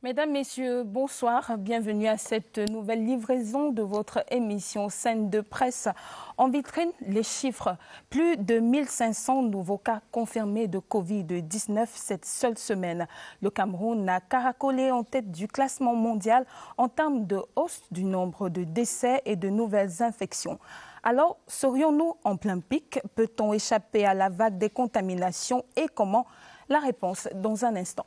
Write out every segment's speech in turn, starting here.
Mesdames, Messieurs, bonsoir. Bienvenue à cette nouvelle livraison de votre émission Scène de presse. En vitrine, les chiffres. Plus de 1500 nouveaux cas confirmés de Covid-19 cette seule semaine. Le Cameroun a caracolé en tête du classement mondial en termes de hausse du nombre de décès et de nouvelles infections. Alors, serions-nous en plein pic? Peut-on échapper à la vague des contaminations et comment? La réponse dans un instant.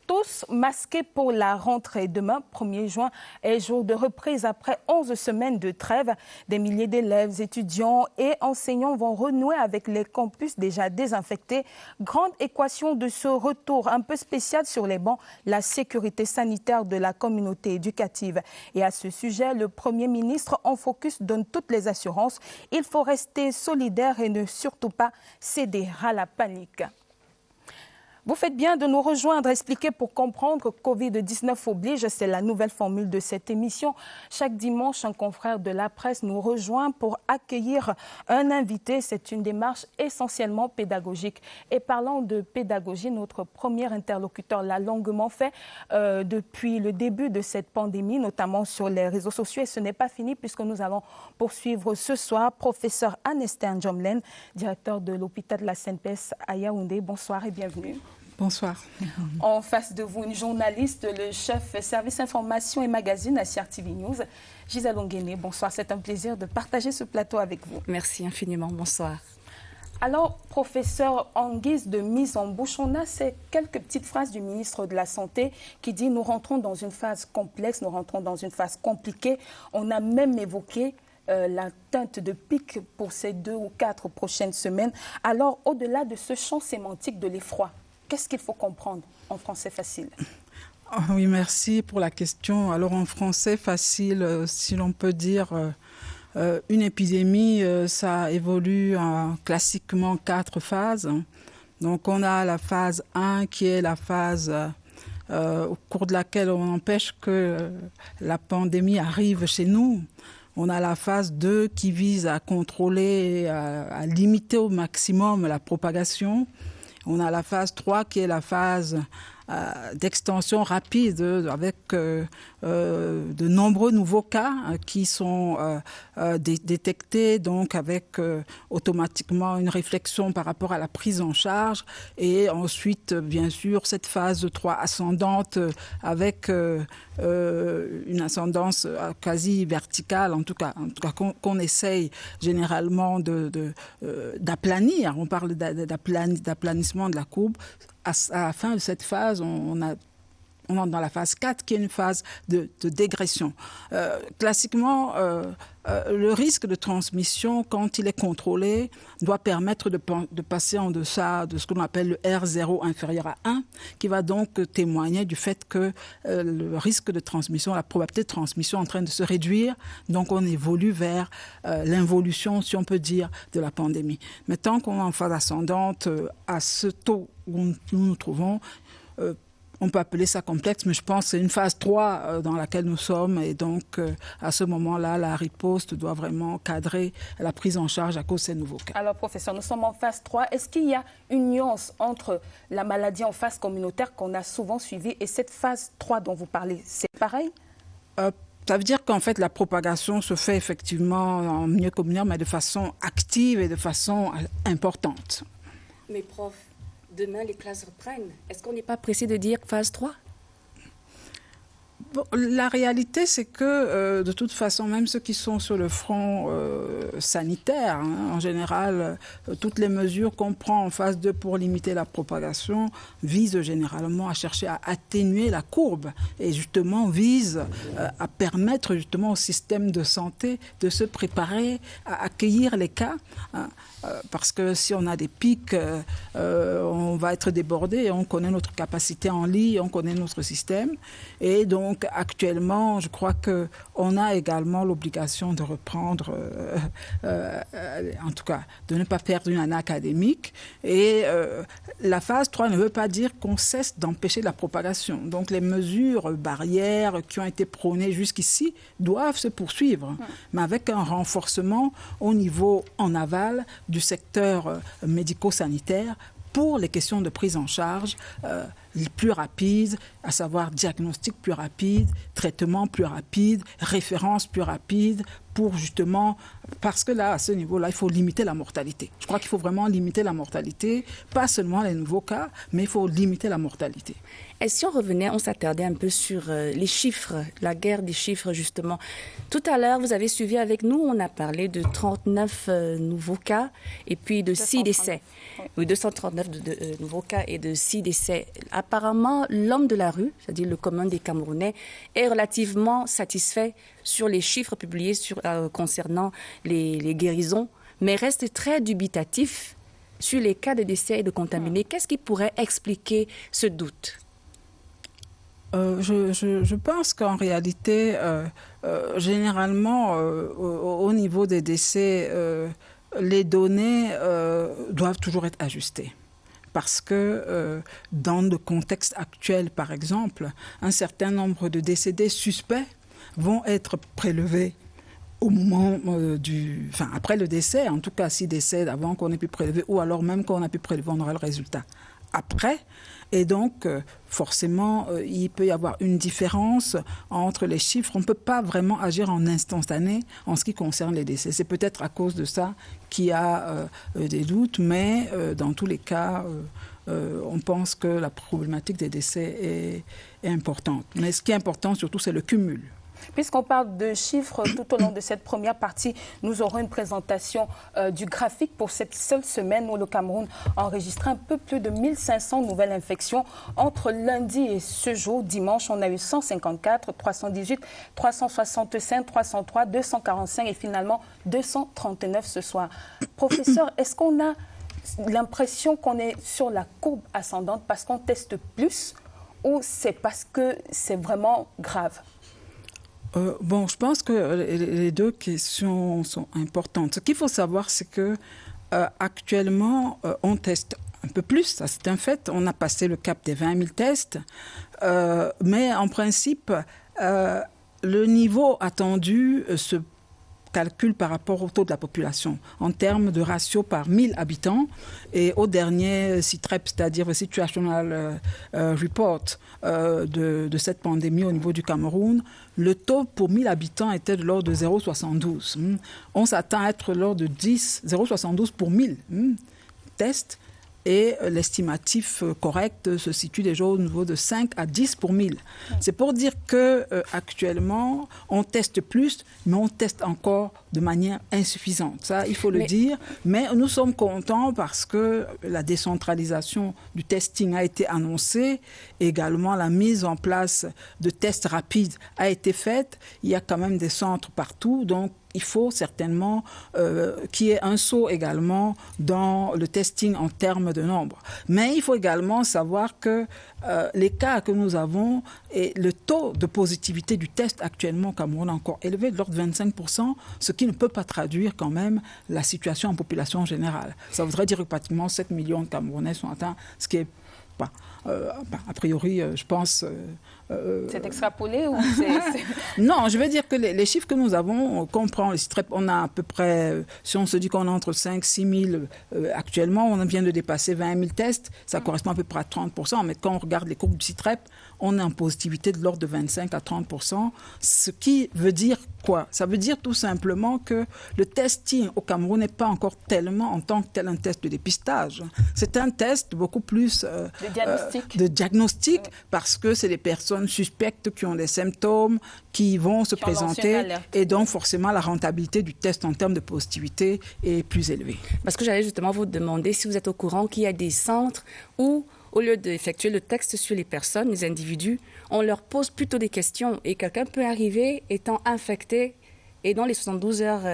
Tous masqués pour la rentrée. Demain, 1er juin, est jour de reprise après 11 semaines de trêve. Des milliers d'élèves, étudiants et enseignants vont renouer avec les campus déjà désinfectés. Grande équation de ce retour un peu spécial sur les bancs, la sécurité sanitaire de la communauté éducative. Et à ce sujet, le Premier ministre en focus donne toutes les assurances. Il faut rester solidaire et ne surtout pas céder à la panique. Vous faites bien de nous rejoindre, expliquer pour comprendre que Covid-19 oblige. C'est la nouvelle formule de cette émission. Chaque dimanche, un confrère de la presse nous rejoint pour accueillir un invité. C'est une démarche essentiellement pédagogique. Et parlant de pédagogie, notre premier interlocuteur l'a longuement fait depuis le début de cette pandémie, notamment sur les réseaux sociaux. Et ce n'est pas fini puisque nous allons poursuivre ce soir. Professeur Anne-Esther Njomlen, directeur de l'hôpital de la CNPS à Yaoundé. Bonsoir et bienvenue. Bonsoir. En face de vous, une journaliste, le chef service information et magazine à CRTV News, Gisèle Onguéné. Bonsoir, c'est un plaisir de partager ce plateau avec vous. Merci infiniment, bonsoir. Alors, professeur, en guise de mise en bouche, on a ces quelques petites phrases du ministre de la Santé qui dit « Nous rentrons dans une phase complexe, nous rentrons dans une phase compliquée ». On a même évoqué la teinte de pic pour ces 2 ou 4 prochaines semaines. Alors, au-delà de ce champ sémantique de l'effroi, qu'est-ce qu'il faut comprendre en français facile? Oui, merci pour la question. Alors, en français facile, si l'on peut dire, une épidémie, ça évolue en classiquement 4 phases. Donc, on a la phase 1 qui est la phase au cours de laquelle on empêche que la pandémie arrive chez nous. On a la phase 2 qui vise à contrôler, à limiter au maximum la propagation. On a la phase 3 qui est la phase d'extension rapide avec de nombreux nouveaux cas qui sont détectés, donc avec automatiquement une réflexion par rapport à la prise en charge. Et ensuite, bien sûr, cette phase 3 ascendante avec une ascendance quasi verticale, en tout cas qu'on essaye généralement d'aplanir. On parle d'aplanissement de la courbe. À la fin de cette phase, on entre dans la phase 4, qui est une phase de dégression. Classiquement, le risque de transmission, quand il est contrôlé, doit permettre de passer en deçà de ce qu'on appelle le R0 inférieur à 1, qui va donc témoigner du fait que le risque de transmission, la probabilité de transmission est en train de se réduire. Donc, on évolue vers l'involution, si on peut dire, de la pandémie. Mais tant qu'on est en phase ascendante, à ce taux où nous nous trouvons, on peut appeler ça complexe, mais je pense que c'est une phase 3 dans laquelle nous sommes. Et donc, à ce moment-là, la riposte doit vraiment cadrer la prise en charge à cause de ces nouveaux cas. Alors, professeur, nous sommes en phase 3. Est-ce qu'il y a une nuance entre la maladie en phase communautaire qu'on a souvent suivie et cette phase 3 dont vous parlez? C'est pareil? Ça veut dire qu'en fait, la propagation se fait effectivement en milieu communautaire, mais de façon active et de façon importante. Mais prof, demain, les classes reprennent. Est-ce qu'on n'est pas pressé de dire phase 3? Bon, la réalité, c'est que de toute façon, même ceux qui sont sur le front sanitaire, en général, toutes les mesures qu'on prend en phase 2 pour limiter la propagation visent généralement à chercher à atténuer la courbe et justement visent à permettre justement au système de santé de se préparer à accueillir les cas. Parce que si on a des pics, on va être débordé. On connaît notre capacité en lit, on connaît notre système. Et donc, actuellement, je crois qu'on a également l'obligation de reprendre, en tout cas, de ne pas perdre une année académique. Et la phase 3 ne veut pas dire qu'on cesse d'empêcher la propagation. Donc, les mesures barrières qui ont été prônées jusqu'ici doivent se poursuivre, mais avec un renforcement au niveau en aval du secteur médico-sanitaire pour les questions de prise en charge plus rapides, à savoir diagnostic plus rapide, traitement plus rapide, référence plus rapide, pour justement, parce que là, à ce niveau-là, il faut limiter la mortalité. Je crois qu'il faut vraiment limiter la mortalité, pas seulement les nouveaux cas, mais il faut limiter la mortalité. Et si on revenait, on s'attardait un peu sur les chiffres, la guerre des chiffres justement. Tout à l'heure, vous avez suivi avec nous, on a parlé de 39 nouveaux cas et puis de 6 décès. Oui, 239 nouveaux cas et de 6 décès. Apparemment, l'homme de la rue, c'est-à-dire le commun des Camerounais, est relativement satisfait sur les chiffres publiés concernant les guérisons, mais reste très dubitatif sur les cas de décès et de contaminés. Qu'est-ce qui pourrait expliquer ce doute ? Je pense qu'en réalité, généralement, au niveau des décès, les données doivent toujours être ajustées. Parce que dans le contexte actuel, par exemple, un certain nombre de décédés suspects vont être prélevés au moment après le décès, en tout cas s'ils décèdent avant qu'on ait pu prélever, ou alors même qu'on a pu prélever, on aura le résultat après. Et donc, forcément, il peut y avoir une différence entre les chiffres. On ne peut pas vraiment agir en instantané en ce qui concerne les décès. C'est peut-être à cause de ça qu'il y a des doutes, mais dans tous les cas, on pense que la problématique des décès est importante. Mais ce qui est important surtout, c'est le cumul. Puisqu'on parle de chiffres, tout au long de cette première partie, nous aurons une présentation du graphique pour cette seule semaine où le Cameroun a enregistré un peu plus de 1500 nouvelles infections. Entre lundi et ce jour, dimanche, on a eu 154, 318, 365, 303, 245 et finalement 239 ce soir. Professeur, est-ce qu'on a l'impression qu'on est sur la courbe ascendante parce qu'on teste plus ou c'est parce que c'est vraiment grave ? Je pense que les deux questions sont importantes. Ce qu'il faut savoir, c'est que actuellement, on teste un peu plus, ça c'est un fait. On a passé le cap des 20 000 tests, mais en principe, le niveau attendu se calcule par rapport au taux de la population en termes de ratio par 1000 habitants et au dernier CITREP, c'est-à-dire le Situational Report de cette pandémie au niveau du Cameroun, le taux pour 1000 habitants était de l'ordre de 0,72. On s'attend à être de l'ordre de 0,72 pour 1000 tests. Et l'estimatif correct se situe déjà au niveau de 5 à 10 pour 1000. C'est pour dire qu'actuellement, on teste plus, mais on teste encore de manière insuffisante. Ça, il faut le dire. Mais nous sommes contents parce que la décentralisation du testing a été annoncée. Également, la mise en place de tests rapides a été faite. Il y a quand même des centres partout. Donc, il faut certainement qu'il y ait un saut également dans le testing en termes de nombre. Mais il faut également savoir que les cas que nous avons et le taux de positivité du test actuellement au Cameroun est encore élevé, de l'ordre de 25%, ce qui ne peut pas traduire quand même la situation en population générale. Ça voudrait dire que pratiquement 7 millions de Camerounais sont atteints, ce qui est pas... a priori, je pense... c'est extrapolé ou Non, je veux dire que les chiffres que nous avons, on comprend, on a à peu près, si on se dit qu'on a entre 5 000 et 6 000 actuellement, on vient de dépasser 20 000 tests, ça correspond à peu près à 30%, mais quand on regarde les courbes du CITREP, on est en positivité de l'ordre de 25 à 30%, ce qui veut dire quoi? Ça veut dire tout simplement que le testing au Cameroun n'est pas encore tellement en tant que tel un test de dépistage. C'est un test beaucoup plus de diagnostic parce que c'est les personnes suspectes qui ont des symptômes, qui vont se présenter et donc forcément la rentabilité du test en termes de positivité est plus élevée. Parce que j'allais justement vous demander si vous êtes au courant qu'il y a des centres où, au lieu d'effectuer le texte sur les personnes, les individus, on leur pose plutôt des questions et quelqu'un peut arriver étant infecté et dans les 72 heures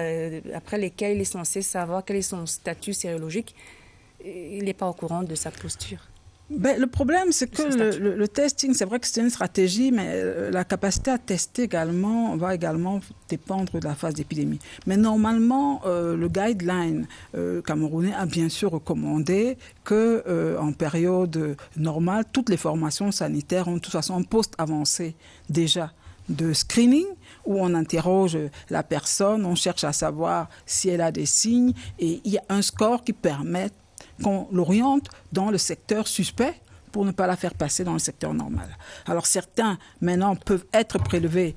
après lesquelles il est censé savoir quel est son statut sérologique, il n'est pas au courant de sa posture. Le problème, c'est que le testing, c'est vrai que c'est une stratégie, mais la capacité à tester également va également dépendre de la phase d'épidémie. Mais normalement, le guideline camerounais a bien sûr recommandé qu'en période normale, toutes les formations sanitaires ont de toute façon un poste avancé déjà de screening où on interroge la personne, on cherche à savoir si elle a des signes et il y a un score qui permet qu'on l'oriente dans le secteur suspect pour ne pas la faire passer dans le secteur normal. Alors certains, maintenant, peuvent être prélevés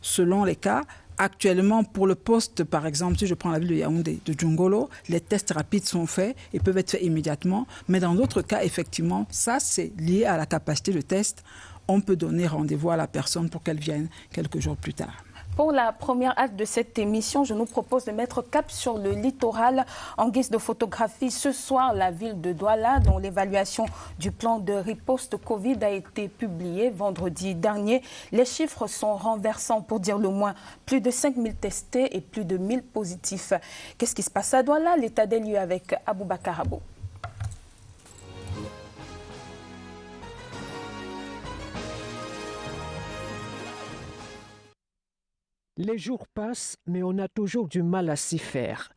selon les cas. Actuellement, pour le poste, par exemple, si je prends la ville de Yaoundé, de Djongolo, les tests rapides sont faits et peuvent être faits immédiatement. Mais dans d'autres cas, effectivement, ça, c'est lié à la capacité de test. On peut donner rendez-vous à la personne pour qu'elle vienne quelques jours plus tard. Pour la première acte de cette émission, je nous propose de mettre cap sur le littoral en guise de photographie. Ce soir, la ville de Douala, dont l'évaluation du plan de riposte Covid a été publiée vendredi dernier. Les chiffres sont renversants, pour dire le moins. Plus de 5000 testés et plus de 1000 positifs. Qu'est-ce qui se passe à Douala? L'état des lieux avec Aboubacar Abo. Les jours passent, mais on a toujours du mal à s'y faire.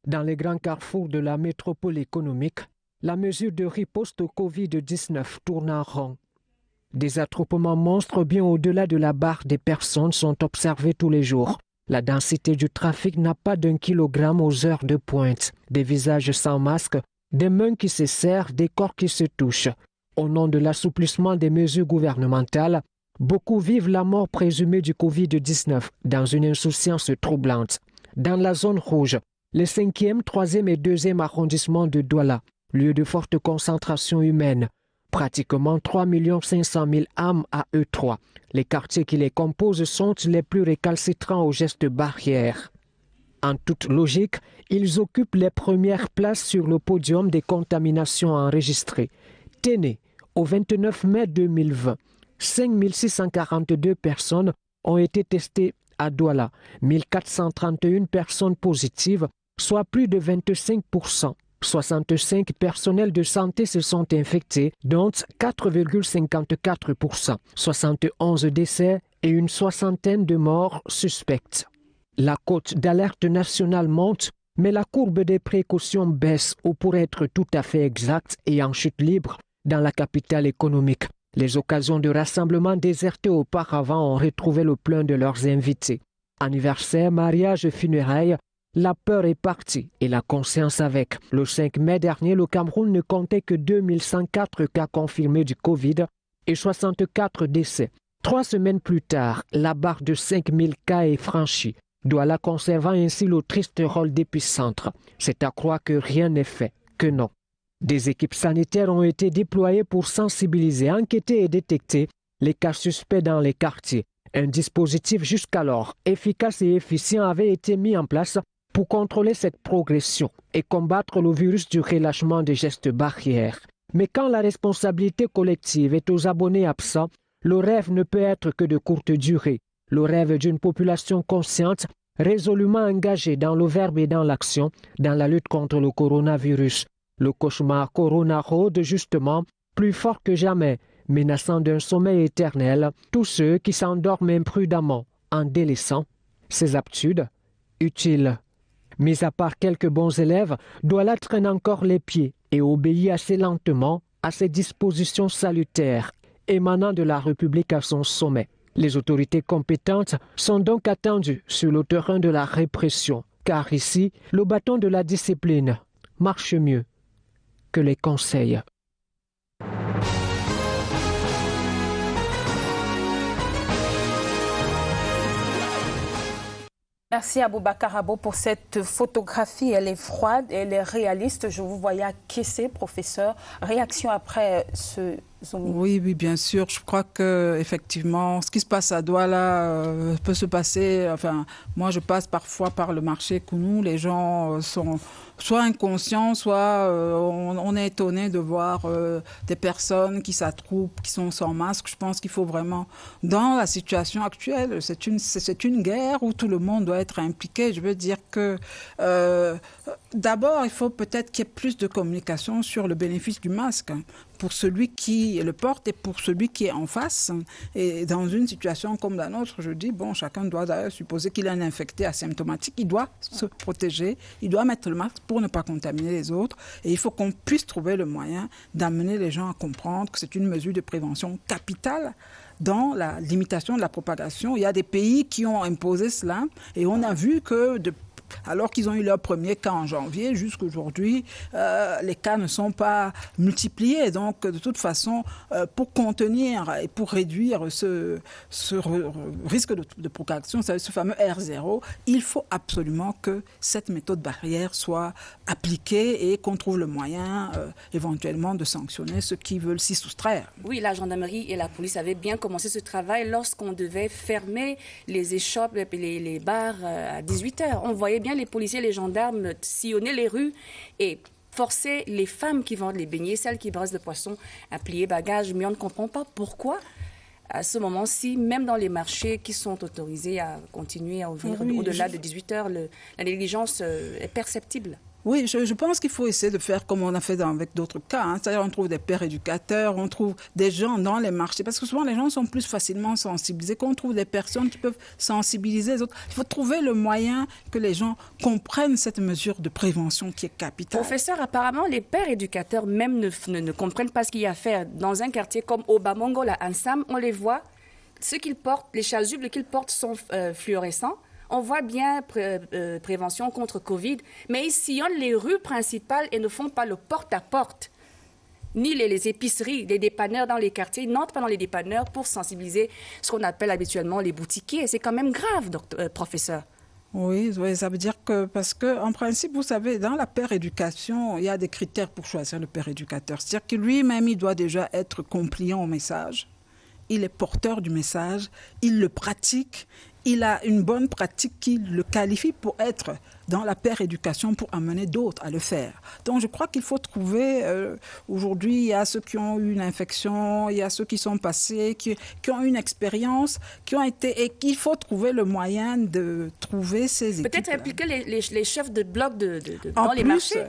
Dans les grands carrefours de la métropole économique, la mesure de riposte au Covid-19 tourne en rond. Des attroupements monstres bien au-delà de la barre des personnes sont observés tous les jours. La densité du trafic n'a pas d'1 kilogramme aux heures de pointe. Des visages sans masque, des mains qui se serrent, des corps qui se touchent. Au nom de l'assouplissement des mesures gouvernementales, beaucoup vivent la mort présumée du Covid-19 dans une insouciance troublante. Dans la zone rouge, les 5e, 3e et 2e arrondissements de Douala, lieu de forte concentration humaine, pratiquement 3 500 000 âmes à eux trois. Les quartiers qui les composent sont les plus récalcitrants aux gestes barrières. En toute logique, ils occupent les premières places sur le podium des contaminations enregistrées. Téné, au 29 mai 2020, 5 642 personnes ont été testées à Douala, 1431 personnes positives, soit plus de 25%. 65 personnels de santé se sont infectés, dont 4,54%, 71 décès et une soixantaine de morts suspectes. La cote d'alerte nationale monte, mais la courbe des précautions baisse, ou pour être tout à fait exact et en chute libre, dans la capitale économique. Les occasions de rassemblement désertées auparavant ont retrouvé le plein de leurs invités. Anniversaire, mariage, funérailles, la peur est partie et la conscience avec. Le 5 mai dernier, le Cameroun ne comptait que 2104 cas confirmés du Covid et 64 décès. 3 semaines plus tard, la barre de 5000 cas est franchie, Douala conservant ainsi le triste rôle d'épicentre. C'est à croire que rien n'est fait, que non. Des équipes sanitaires ont été déployées pour sensibiliser, enquêter et détecter les cas suspects dans les quartiers. Un dispositif jusqu'alors efficace et efficient avait été mis en place pour contrôler cette progression et combattre le virus du relâchement des gestes barrières. Mais quand la responsabilité collective est aux abonnés absents, le rêve ne peut être que de courte durée. Le rêve d'une population consciente, résolument engagée dans le verbe et dans l'action, dans la lutte contre le coronavirus. Le cauchemar Corona rôde justement, plus fort que jamais, menaçant d'un sommeil éternel tous ceux qui s'endorment imprudemment en délaissant ces habitudes utiles. Mis à part quelques bons élèves, Douala traîne encore les pieds et obéit assez lentement à ces dispositions salutaires émanant de la République à son sommet. Les autorités compétentes sont donc attendues sur le terrain de la répression, car ici, le bâton de la discipline marche mieux que les conseils. Merci Aboubacar Abo pour cette photographie. Elle est froide, elle est réaliste. Je vous voyais acquiescer, professeur. Réaction après ce zooming? Oui, bien sûr. Je crois que effectivement, ce qui se passe à Douala peut se passer. Enfin, moi, je passe parfois par le marché Kounou. Les gens sont soit inconscients, soit on est étonné de voir des personnes qui s'attroupent, qui sont sans masque. Je pense qu'il faut vraiment, dans la situation actuelle, c'est une guerre où tout le monde doit être impliqué. Je veux dire que d'abord, il faut peut-être qu'il y ait plus de communication sur le bénéfice du masque pour celui qui le porte et pour celui qui est en face. Et dans une situation comme la nôtre, je dis, bon, chacun doit d'ailleurs supposer qu'il est un infecté asymptomatique. Il doit se protéger, il doit mettre le masque pour ne pas contaminer les autres. Et il faut qu'on puisse trouver le moyen d'amener les gens à comprendre que c'est une mesure de prévention capitale dans la limitation de la propagation. Il y a des pays qui ont imposé cela et on a vu que alors qu'ils ont eu leur premier cas en janvier, jusqu'aujourd'hui, les cas ne sont pas multipliés. Donc, de toute façon, pour contenir et pour réduire ce risque de propagation, ce fameux R0, il faut absolument que cette méthode barrière soit appliquée et qu'on trouve le moyen éventuellement de sanctionner ceux qui veulent s'y soustraire. Oui, la gendarmerie et la police avaient bien commencé ce travail lorsqu'on devait fermer les échoppes et les bars à 18h. On voyait bien les policiers et les gendarmes sillonner les rues et forcer les femmes qui vendent les beignets, celles qui brassent le poisson, à plier bagages. Mais on ne comprend pas pourquoi, à ce moment-ci, même dans les marchés qui sont autorisés à continuer à ouvrir au-delà de 18h, la négligence est perceptible. Oui, je pense qu'il faut essayer de faire comme on a fait avec d'autres cas. Hein. C'est-à-dire on trouve des pères éducateurs, on trouve des gens dans les marchés. Parce que souvent, les gens sont plus facilement sensibilisés. Quand on trouve des personnes qui peuvent sensibiliser les autres, il faut trouver le moyen que les gens comprennent cette mesure de prévention qui est capitale. Professeur, apparemment, les pères éducateurs même ne comprennent pas ce qu'il y a à faire. Dans un quartier comme Obamongo, à Ansam, on les voit. Ce qu'ils portent, les chasubles qu'ils portent sont fluorescents. On voit bien prévention contre Covid, mais ils sillonnent les rues principales et ne font pas le porte-à-porte. Ni les épiceries, les dépanneurs dans les quartiers, ils n'entrent pas dans les dépanneurs pour sensibiliser ce qu'on appelle habituellement les boutiquiers. C'est quand même grave, professeur. Oui, ça veut dire que, parce qu'en principe, vous savez, dans la père éducation, il y a des critères pour choisir le père éducateur. C'est-à-dire que lui-même, il doit déjà être compliant au message. Il est porteur du message, il le pratique. Il a une bonne pratique qui le qualifie pour être dans la père éducation pour amener d'autres à le faire. Donc je crois qu'il faut trouver, aujourd'hui il y a ceux qui ont eu une infection, il y a ceux qui sont passés, qui ont une expérience, qui ont été, et qu'il faut trouver le moyen de trouver ces équipes. Peut-être impliquer les chefs de bloc dans les marchés.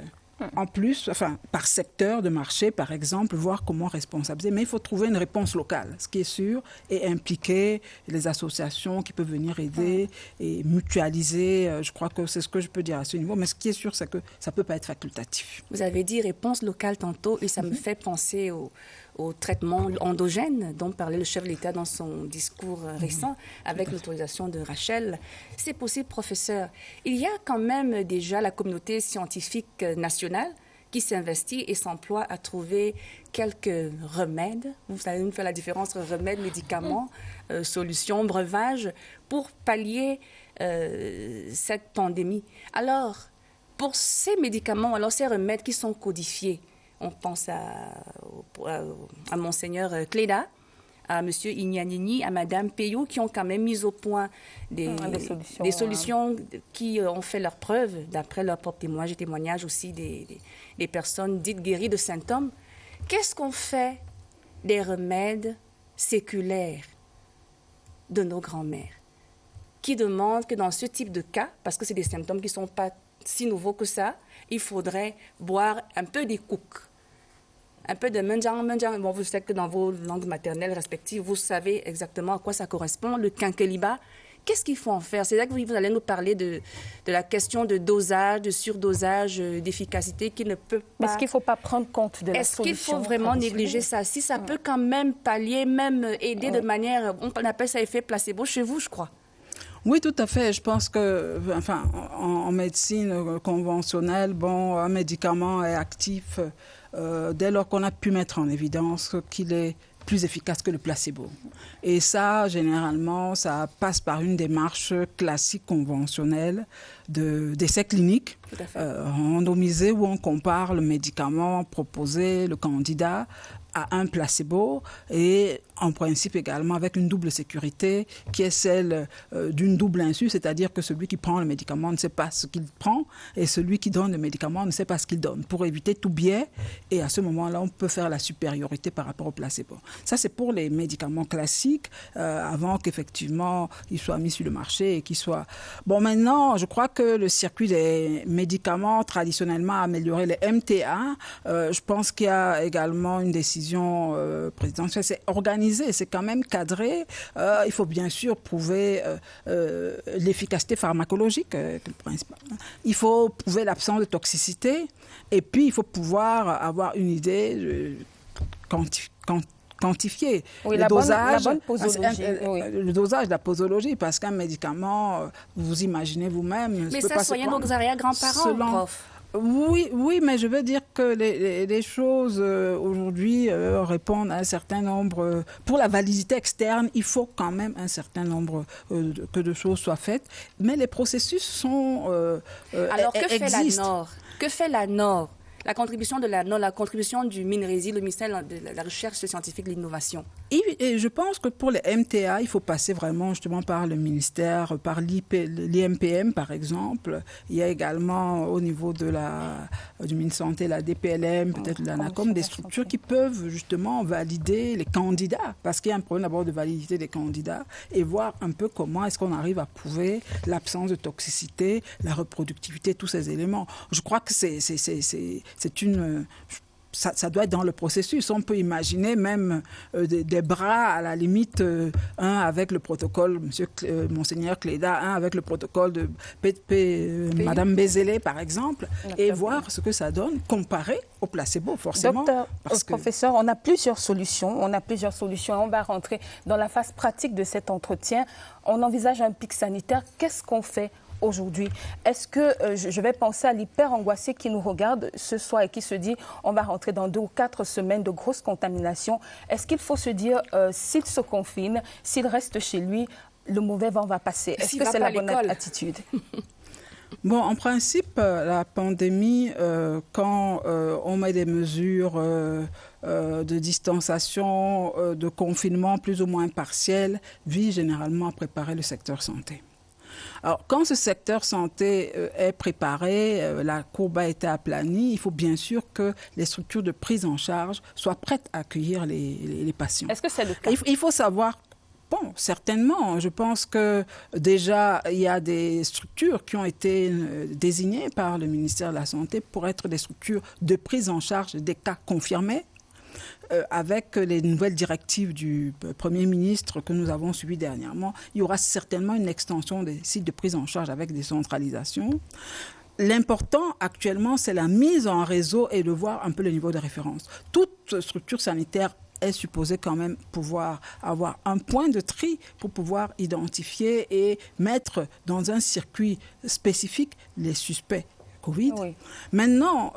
En plus, enfin, par secteur de marché, par exemple, voir comment responsabiliser. Mais il faut trouver une réponse locale, ce qui est sûr, et impliquer les associations qui peuvent venir aider et mutualiser. Je crois que c'est ce que je peux dire à ce niveau. Mais ce qui est sûr, c'est que ça ne peut pas être facultatif. Vous avez dit réponse locale tantôt, et ça me fait penser au traitement endogène dont parlait le chef de l'État dans son discours récent, avec l'autorisation de Rachel. C'est possible, professeur. Il y a quand même déjà la communauté scientifique nationale qui s'investit et s'emploie à trouver quelques remèdes. Vous savez nous faire la différence entre remèdes, médicaments, solutions, breuvages, pour pallier cette pandémie. Alors, pour ces médicaments, alors ces remèdes qui sont codifiés, on pense à Monseigneur Cléda, à M. Ignanini, à Mme Payot, qui ont quand même mis au point des solutions qui ont fait leurs preuves, d'après leurs propres témoignages et témoignages aussi des personnes dites guéries de symptômes. Qu'est-ce qu'on fait des remèdes séculaires de nos grands-mères qui demandent que dans ce type de cas, parce que c'est des symptômes qui ne sont pas si nouveaux que ça, il faudrait boire un peu des couks, un peu de menjang. Bon, vous savez que dans vos langues maternelles respectives, vous savez exactement à quoi ça correspond, le quinqueliba. Qu'est-ce qu'il faut en faire? C'est là que vous allez nous parler de la question de dosage, de surdosage, d'efficacité qui ne peut pas... Est-ce qu'il ne faut pas prendre compte de la solution? Est-ce qu'il faut vraiment négliger ça? Si ça peut quand même pallier, même aider de manière... On appelle ça effet placebo chez vous, je crois. Oui, tout à fait. Je pense que, enfin, en médecine conventionnelle, bon, un médicament est actif dès lors qu'on a pu mettre en évidence qu'il est plus efficace que le placebo. Et ça, généralement, ça passe par une démarche classique conventionnelle d'essais cliniques randomisés où on compare le médicament proposé, le candidat, à un placebo et en principe également avec une double sécurité qui est celle d'une double insu, c'est-à-dire que celui qui prend le médicament ne sait pas ce qu'il prend et celui qui donne le médicament ne sait pas ce qu'il donne, pour éviter tout biais, et à ce moment-là on peut faire la supériorité par rapport au placebo. Ça c'est pour les médicaments classiques avant qu'effectivement ils soient mis sur le marché et qu'ils soient... Bon, maintenant je crois que le circuit des médicaments traditionnellement a amélioré, les MTA, je pense qu'il y a également une décision présidentielle, c'est organisé, c'est quand même cadré. Il faut bien sûr prouver l'efficacité pharmacologique, le principal. Il faut prouver l'absence de quantifié. Oui, la bonne posologie. Le dosage de la posologie, parce qu'un médicament, vous imaginez vous-même... Mais ça, soyez nos arrière-grands-parents, prof. Oui, mais je veux dire que les choses aujourd'hui répondent à un certain nombre... pour la validité externe, il faut quand même un certain nombre que de choses soient faites. Mais les processus sont Alors, que existent. fait la NOR? Que fait la NOR? La contribution de la NOR, la contribution du MINRESI, le ministère de la Recherche scientifique et de l'Innovation. Et je pense que pour les MTA, il faut passer vraiment justement par le ministère, par l'IMPM par exemple. Il y a également au niveau du ministère Santé, la DPLM, peut-être l'ANACOM, des structures qui peuvent justement valider les candidats. Parce qu'il y a un problème d'abord de validité des candidats et voir un peu comment est-ce qu'on arrive à prouver l'absence de toxicité, la reproductivité, tous ces éléments. Je crois que ça doit être dans le processus. On peut imaginer même des bras, à la limite, un avec le protocole, Monseigneur Cléda, un avec le protocole de Madame Bézélé, par exemple, et voir ce que ça donne, comparé au placebo, forcément. Professeur, on a plusieurs solutions. On va rentrer dans la phase pratique de cet entretien. On envisage un pic sanitaire. Qu'est-ce qu'on fait aujourd'hui? Est-ce que je vais penser à l'hyper angoissé qui nous regarde ce soir et qui se dit on va rentrer dans 2 ou 4 semaines de grosses contaminations? Est-ce qu'il faut se dire s'il se confine, s'il reste chez lui, le mauvais vent va passer? Est-ce que c'est la bonne attitude? Bon, en principe, la pandémie, quand on met des mesures de distanciation, de confinement plus ou moins partielles, vise généralement à préparer le secteur santé. Alors, quand ce secteur santé est préparé, la courbe a été aplanie, il faut bien sûr que les structures de prise en charge soient prêtes à accueillir les patients. Est-ce que c'est le cas? Il faut savoir... Bon, certainement. Je pense que déjà, il y a des structures qui ont été désignées par le ministère de la Santé pour être des structures de prise en charge des cas confirmés. Avec les nouvelles directives du Premier ministre que nous avons suivies dernièrement, il y aura certainement une extension des sites de prise en charge avec des centralisations. L'important actuellement, c'est la mise en réseau et de voir un peu le niveau de référence. Toute structure sanitaire est supposée quand même pouvoir avoir un point de tri pour pouvoir identifier et mettre dans un circuit spécifique les suspects Covid. Oui. Maintenant,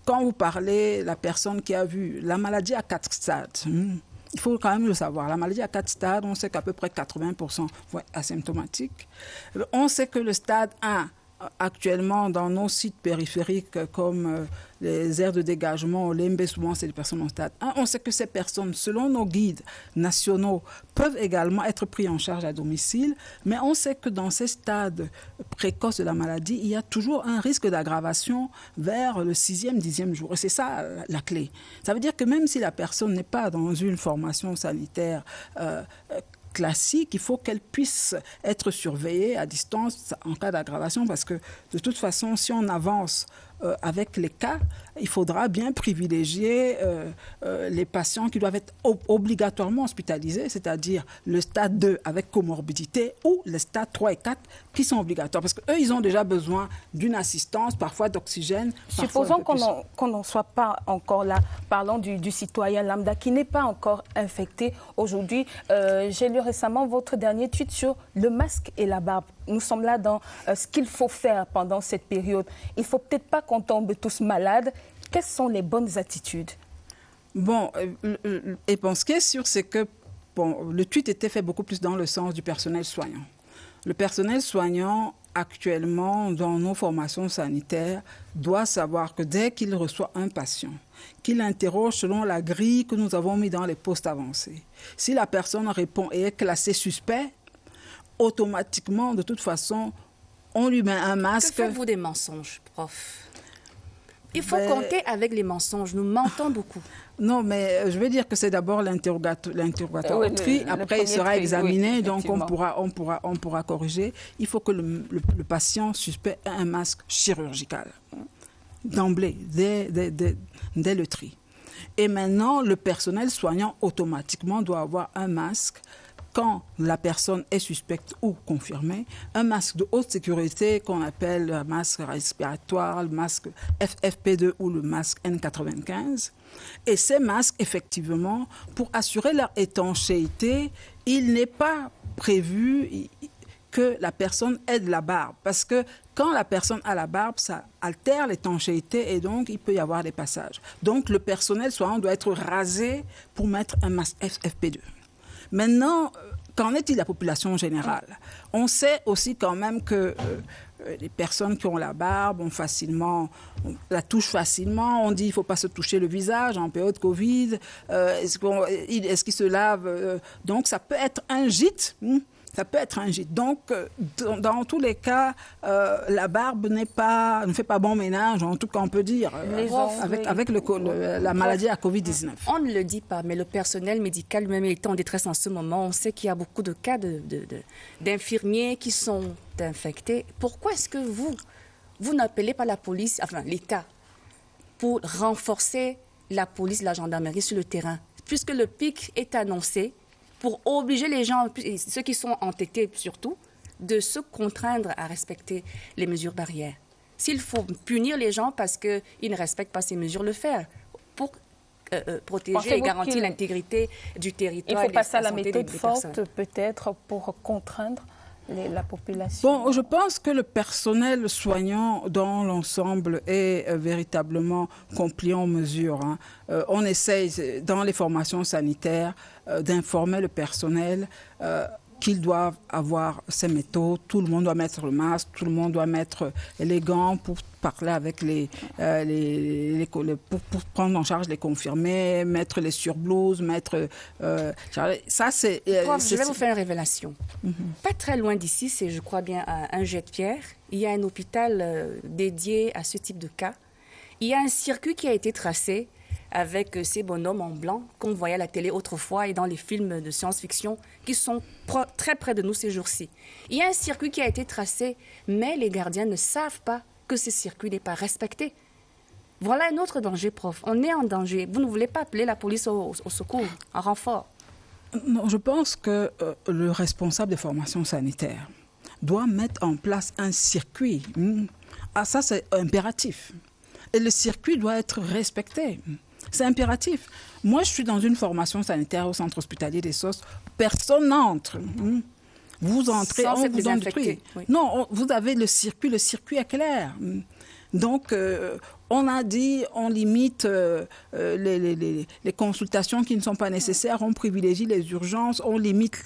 quand vous parlez, la personne qui a vu la maladie à 4 stades, il faut quand même le savoir. La maladie à 4 stades, on sait qu'à peu près 80% vont être asymptomatiques. On sait que le stade 1, actuellement, dans nos sites périphériques comme les aires de dégagement, l'EMB, souvent c'est des personnes en stade 1. On sait que ces personnes, selon nos guides nationaux, peuvent également être prises en charge à domicile, mais on sait que dans ces stades précoces de la maladie, il y a toujours un risque d'aggravation vers le 6e, 10e jour. Et c'est ça la clé. Ça veut dire que même si la personne n'est pas dans une formation sanitaire classique, il faut qu'elle puisse être surveillée à distance en cas d'aggravation, parce que de toute façon, si on avance avec les cas, il faudra bien privilégier les patients qui doivent être obligatoirement hospitalisés, c'est-à-dire le stade 2 avec comorbidité ou les stades 3 et 4 qui sont obligatoires, parce qu'eux, ils ont déjà besoin d'une assistance, parfois d'oxygène. Supposons qu'on n'en soit pas encore là. Parlons du citoyen lambda qui n'est pas encore infecté aujourd'hui. J'ai lu récemment votre dernier tweet sur le masque et la barbe. Nous sommes là dans ce qu'il faut faire pendant cette période. Il ne faut peut-être pas qu'on tombe tous malades. Quelles sont les bonnes attitudes? Bon, ce qui est sûr, c'est que le tweet était fait beaucoup plus dans le sens du personnel soignant. Le personnel soignant, actuellement, dans nos formations sanitaires, doit savoir que dès qu'il reçoit un patient, qu'il interroge selon la grille que nous avons mis dans les postes avancés. Si la personne répond et est classée suspect, automatiquement, de toute façon, on lui met un masque. Que faites-vous des mensonges, prof? Il faut compter avec les mensonges. Nous mentons beaucoup. Non, mais je veux dire que c'est d'abord l'interrogatoire au tri. Après, il sera examiné, oui, donc on pourra corriger. Il faut que le patient suspect ait un masque chirurgical d'emblée, dès le tri. Et maintenant, le personnel soignant automatiquement doit avoir un masque quand la personne est suspecte ou confirmée, un masque de haute sécurité qu'on appelle le masque respiratoire, le masque FFP2 ou le masque N95. Et ces masques, effectivement, pour assurer leur étanchéité, il n'est pas prévu que la personne ait de la barbe. Parce que quand la personne a la barbe, ça altère l'étanchéité et donc il peut y avoir des passages. Donc le personnel soignant doit être rasé pour mettre un masque FFP2. Maintenant, qu'en est-il de la population générale? On sait aussi quand même que les personnes qui ont la barbe on la touchent facilement. On dit qu'il ne faut pas se toucher le visage en période Covid. Est-ce qu'ils se lavent? Donc ça peut être un gîte. Ça peut être un gîte. Donc, dans tous les cas, la barbe ne fait pas bon ménage, en tout cas on peut dire, avec la maladie à Covid-19. On ne le dit pas, mais le personnel médical lui-même est en détresse en ce moment. On sait qu'il y a beaucoup de cas d'infirmiers qui sont infectés. Pourquoi est-ce que vous n'appelez pas la police, enfin l'État, pour renforcer la police, la gendarmerie sur le terrain? Puisque le pic est annoncé, pour obliger les gens, ceux qui sont entêtés surtout, de se contraindre à respecter les mesures barrières. S'il faut punir les gens parce qu'ils ne respectent pas ces mesures, le faire pour protéger et garantir l'intégrité du territoire. Il faut passer à la méthode forte, peut-être, pour contraindre la population. Bon, je pense que le personnel soignant dans l'ensemble est véritablement compliant aux mesures. On essaye, dans les formations sanitaires, d'informer le personnel qu'ils doivent avoir ces méthodes. Tout le monde doit mettre le masque, tout le monde doit mettre les gants pour parler avec pour prendre en charge les confirmés, mettre les surblouses, ça c'est... Je vais vous faire une révélation. Pas très loin d'ici, c'est je crois bien à un jet de pierre, il y a un hôpital dédié à ce type de cas. Il y a un circuit qui a été tracé avec ces bonhommes en blanc qu'on voyait à la télé autrefois et dans les films de science-fiction qui sont très près de nous ces jours-ci. Il y a un circuit qui a été tracé, mais les gardiens ne savent pas que ce circuit n'est pas respecté. Voilà un autre danger, prof. On est en danger. Vous ne voulez pas appeler la police au secours, en renfort? Non, je pense que le responsable des formations sanitaires doit mettre en place un circuit. Ah, ça, c'est impératif. Et le circuit doit être respecté. C'est impératif. Moi, je suis dans une formation sanitaire au centre hospitalier des SOS. Personne n'entre. Vous entrez, on vous détruit. Oui. Non, vous avez le circuit est clair. Donc, on a dit, on limite les consultations qui ne sont pas nécessaires, on privilégie les urgences, on limite...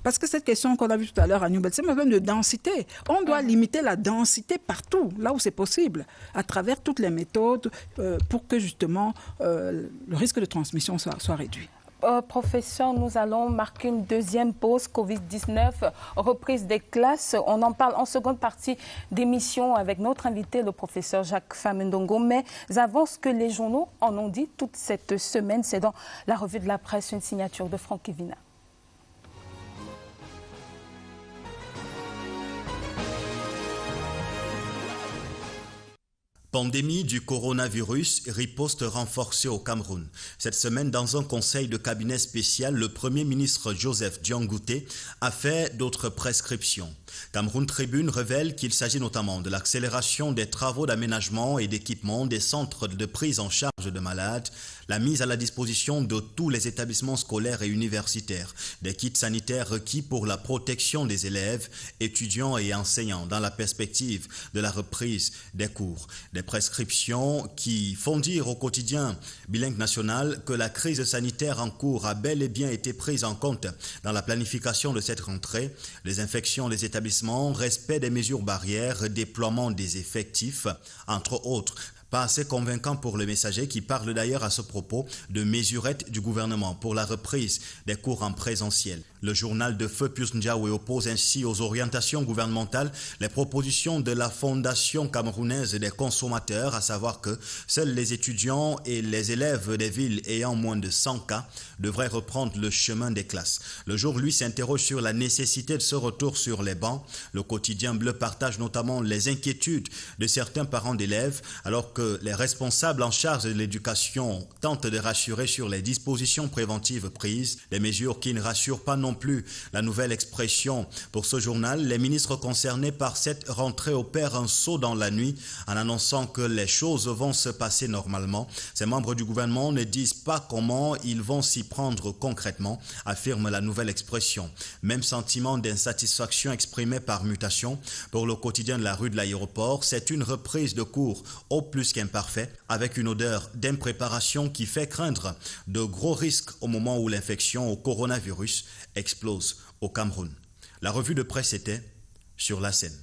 Parce que cette question qu'on a vue tout à l'heure à Newbel, c'est un problème de densité. On doit limiter la densité partout, là où c'est possible, à travers toutes les méthodes, pour que justement le risque de transmission soit réduit. Professeur, nous allons marquer une deuxième pause Covid-19, reprise des classes. On en parle en seconde partie d'émission avec notre invité, le professeur Jacques Famendongo. Mais avant ce que les journaux en ont dit toute cette semaine, c'est dans la revue de la presse, une signature de Franck Evina. Pandémie du coronavirus, riposte renforcée au Cameroun. Cette semaine, dans un conseil de cabinet spécial, le Premier ministre Joseph Diangoutè a fait d'autres prescriptions. Cameroun Tribune révèle qu'il s'agit notamment de l'accélération des travaux d'aménagement et d'équipement des centres de prise en charge de malades, la mise à la disposition de tous les établissements scolaires et universitaires, des kits sanitaires requis pour la protection des élèves, étudiants et enseignants dans la perspective de la reprise des cours. Des prescriptions qui font dire au quotidien Bilingue National que la crise sanitaire en cours a bel et bien été prise en compte dans la planification de cette rentrée, les infections des établissements, respect des mesures barrières, déploiement des effectifs, entre autres. Pas assez convaincant pour le messager qui parle d'ailleurs à ce propos de mesurettes du gouvernement pour la reprise des cours en présentiel. Le journal de Feu Pius Ndiawe oppose ainsi aux orientations gouvernementales les propositions de la Fondation camerounaise des consommateurs, à savoir que seuls les étudiants et les élèves des villes ayant moins de 100 cas devraient reprendre le chemin des classes. Le jour, lui, s'interroge sur la nécessité de ce retour sur les bancs. Le quotidien bleu partage notamment les inquiétudes de certains parents d'élèves, alors que que les responsables en charge de l'éducation tentent de rassurer sur les dispositions préventives prises, des mesures qui ne rassurent pas non plus. La nouvelle expression pour ce journal, les ministres concernés par cette rentrée opèrent un saut dans la nuit en annonçant que les choses vont se passer normalement. Ces membres du gouvernement ne disent pas comment ils vont s'y prendre concrètement, affirme la nouvelle expression. Même sentiment d'insatisfaction exprimé par mutation. Pour le quotidien de la rue de l'aéroport, c'est une reprise de cours au plus qu'imparfait, avec une odeur d'impréparation qui fait craindre de gros risques au moment où l'infection au coronavirus explose au Cameroun. La revue de presse était sur la scène.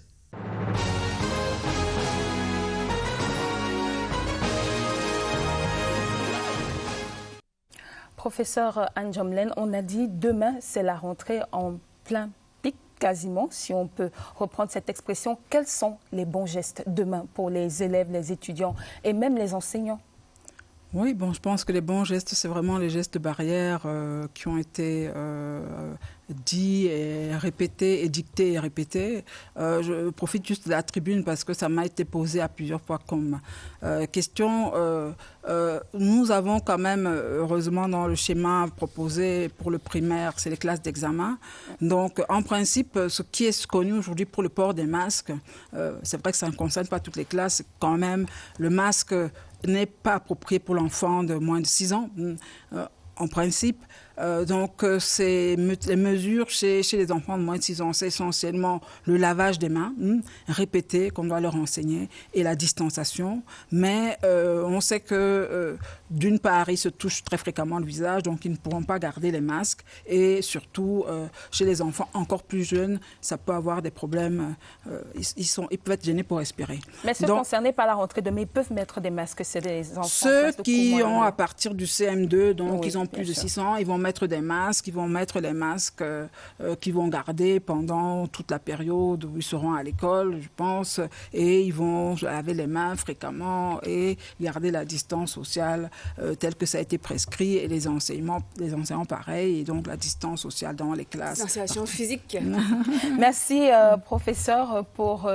Professeur Anne Jomlen, on a dit demain, c'est la rentrée en plein pic, quasiment, si on peut reprendre cette expression. Quels sont les bons gestes demain pour les élèves, les étudiants et même les enseignants? Oui, bon, je pense que les bons gestes, c'est vraiment les gestes barrières qui ont été dits et répétés, et dictés et répétés. Je profite juste de la tribune parce que ça m'a été posé à plusieurs fois comme question. Nous avons quand même, heureusement, dans le schéma proposé pour le primaire, c'est les classes d'examen. Donc, en principe, ce qui est connu aujourd'hui pour le port des masques, c'est vrai que ça ne concerne pas toutes les classes, quand même, le masque n'est pas approprié pour l'enfant de moins de 6 ans, en principe. Donc, les mesures chez les enfants de moins de 6 ans, c'est essentiellement le lavage des mains, répété, qu'on doit leur enseigner, et la distanciation. Mais on sait que, d'une part, ils se touchent très fréquemment le visage, donc ils ne pourront pas garder les masques. Et surtout, chez les enfants encore plus jeunes, ça peut avoir des problèmes. Ils peuvent être gênés pour respirer. Mais ceux concernés par la rentrée demain, ils peuvent mettre des masques, c'est des enfants. Ceux qui ont à partir du CM2, donc ils ont plus de 6 ans, ils vont mettre des masques, ils vont mettre les masques qu'ils vont garder pendant toute la période où ils seront à l'école, je pense, et ils vont laver les mains fréquemment et garder la distance sociale telle que ça a été prescrit, et les enseignants pareil, et donc la distance sociale dans les classes. Distanciation physique. Merci, professeur, pour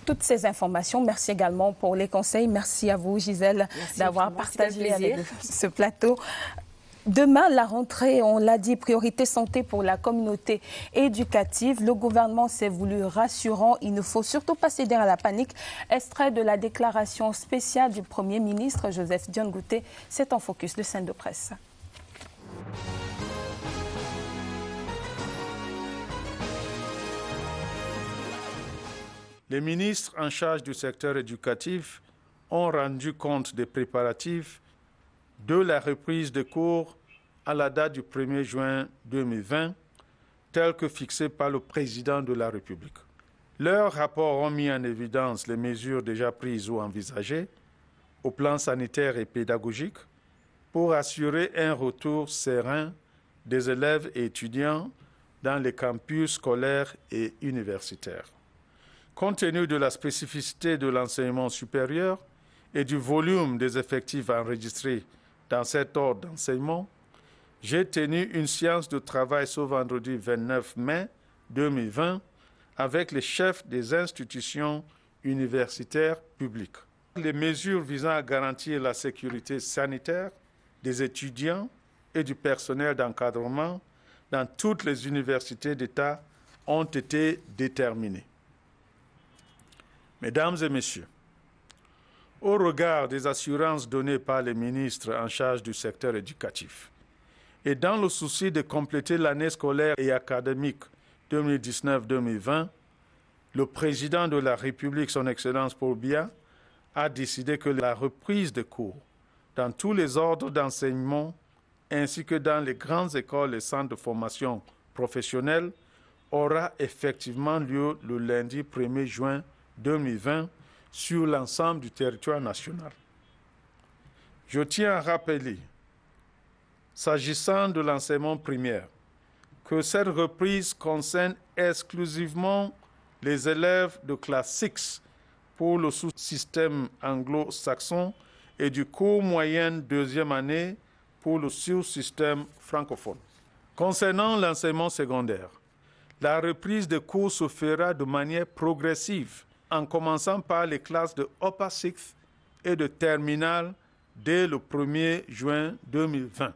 toutes ces informations. Merci également pour les conseils. Merci à vous, Gisèle, d'avoir partagé avec ce plateau. Demain, la rentrée, on l'a dit, priorité santé pour la communauté éducative. Le gouvernement s'est voulu rassurant. Il ne faut surtout pas céder à la panique. Extrait de la déclaration spéciale du Premier ministre Joseph Dion-Ngouté. C'est en focus de scène de presse. Les ministres en charge du secteur éducatif ont rendu compte des préparatifs de la reprise des cours à la date du 1er juin 2020, tel que fixé par le président de la République. Leurs rapports ont mis en évidence les mesures déjà prises ou envisagées au plan sanitaire et pédagogique pour assurer un retour serein des élèves et étudiants dans les campus scolaires et universitaires. Compte tenu de la spécificité de l'enseignement supérieur et du volume des effectifs enregistrés dans cet ordre d'enseignement, j'ai tenu une séance de travail ce vendredi 29 mai 2020 avec les chefs des institutions universitaires publiques. Les mesures visant à garantir la sécurité sanitaire des étudiants et du personnel d'encadrement dans toutes les universités d'État ont été déterminées. Mesdames et messieurs, au regard des assurances données par les ministres en charge du secteur éducatif et dans le souci de compléter l'année scolaire et académique 2019-2020, le président de la République, son Excellence Paul Biya, a décidé que la reprise des cours dans tous les ordres d'enseignement ainsi que dans les grandes écoles et centres de formation professionnelle aura effectivement lieu le lundi 1er juin 2020 sur l'ensemble du territoire national. Je tiens à rappeler, s'agissant de l'enseignement primaire, que cette reprise concerne exclusivement les élèves de classe 6 pour le sous-système anglo-saxon et du cours moyen deuxième année pour le sous-système francophone. Concernant l'enseignement secondaire, la reprise des cours se fera de manière progressive, en commençant par les classes de Upper 6th et de terminale dès le 1er juin 2020.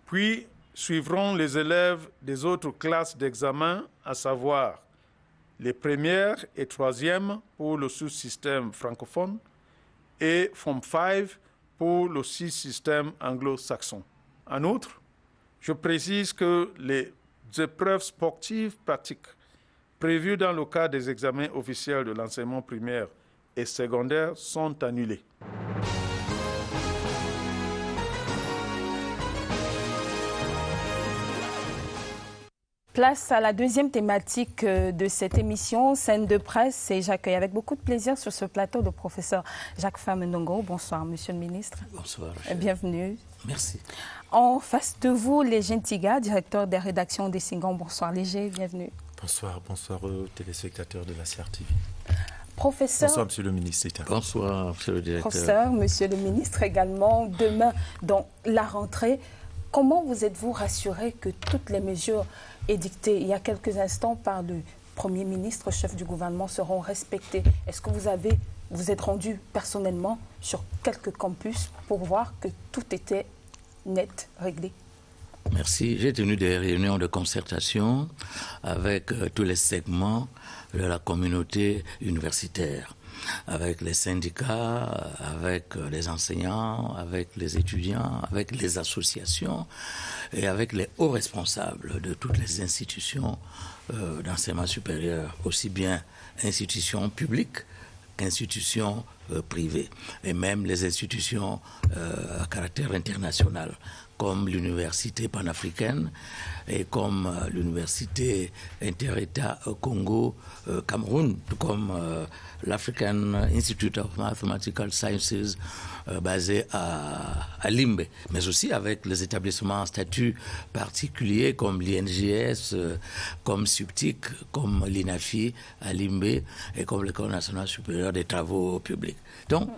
Puis suivront les élèves des autres classes d'examen, à savoir les premières et troisièmes pour le sous-système francophone et Form 5 pour le sous-système anglo-saxon. En outre, je précise que les épreuves sportives pratiques prévues dans le cadre des examens officiels de l'enseignement primaire et secondaire sont annulées. Place à la deuxième thématique de cette émission, scène de presse, et j'accueille avec beaucoup de plaisir sur ce plateau le professeur Jacques Famendongo. Bonsoir, monsieur le ministre. Bonsoir. Bienvenue. Merci. En face de vous, Léger Ntiga, directeur des rédactions des Singons. Bonsoir, Léger, bienvenue. Bonsoir aux téléspectateurs de la CRTV. Professeur. Bonsoir, monsieur le ministre. Bonsoir, monsieur le directeur. Professeur, monsieur le ministre également. Demain, dans la rentrée, comment vous êtes-vous rassuré que toutes les mesures édictées il y a quelques instants par le Premier ministre, chef du gouvernement, seront respectées? Est-ce que vous êtes rendu personnellement sur quelques campus pour voir que tout était net, réglé? Merci. J'ai tenu des réunions de concertation avec tous les segments de la communauté universitaire, avec les syndicats, avec les enseignants, avec les étudiants, avec les associations et avec les hauts responsables de toutes les institutions d'enseignement supérieur, aussi bien institutions publiques qu'institutions privées, et même les institutions à caractère international, comme l'université panafricaine et comme l'université inter-État Congo-Cameroun, comme l'African Institute of Mathematical Sciences basé à Limbe, mais aussi avec les établissements à statut particulier comme l'INGS, comme SUPTIC, comme l'INAFI à Limbe et comme l'École nationale supérieure des travaux publics. Donc,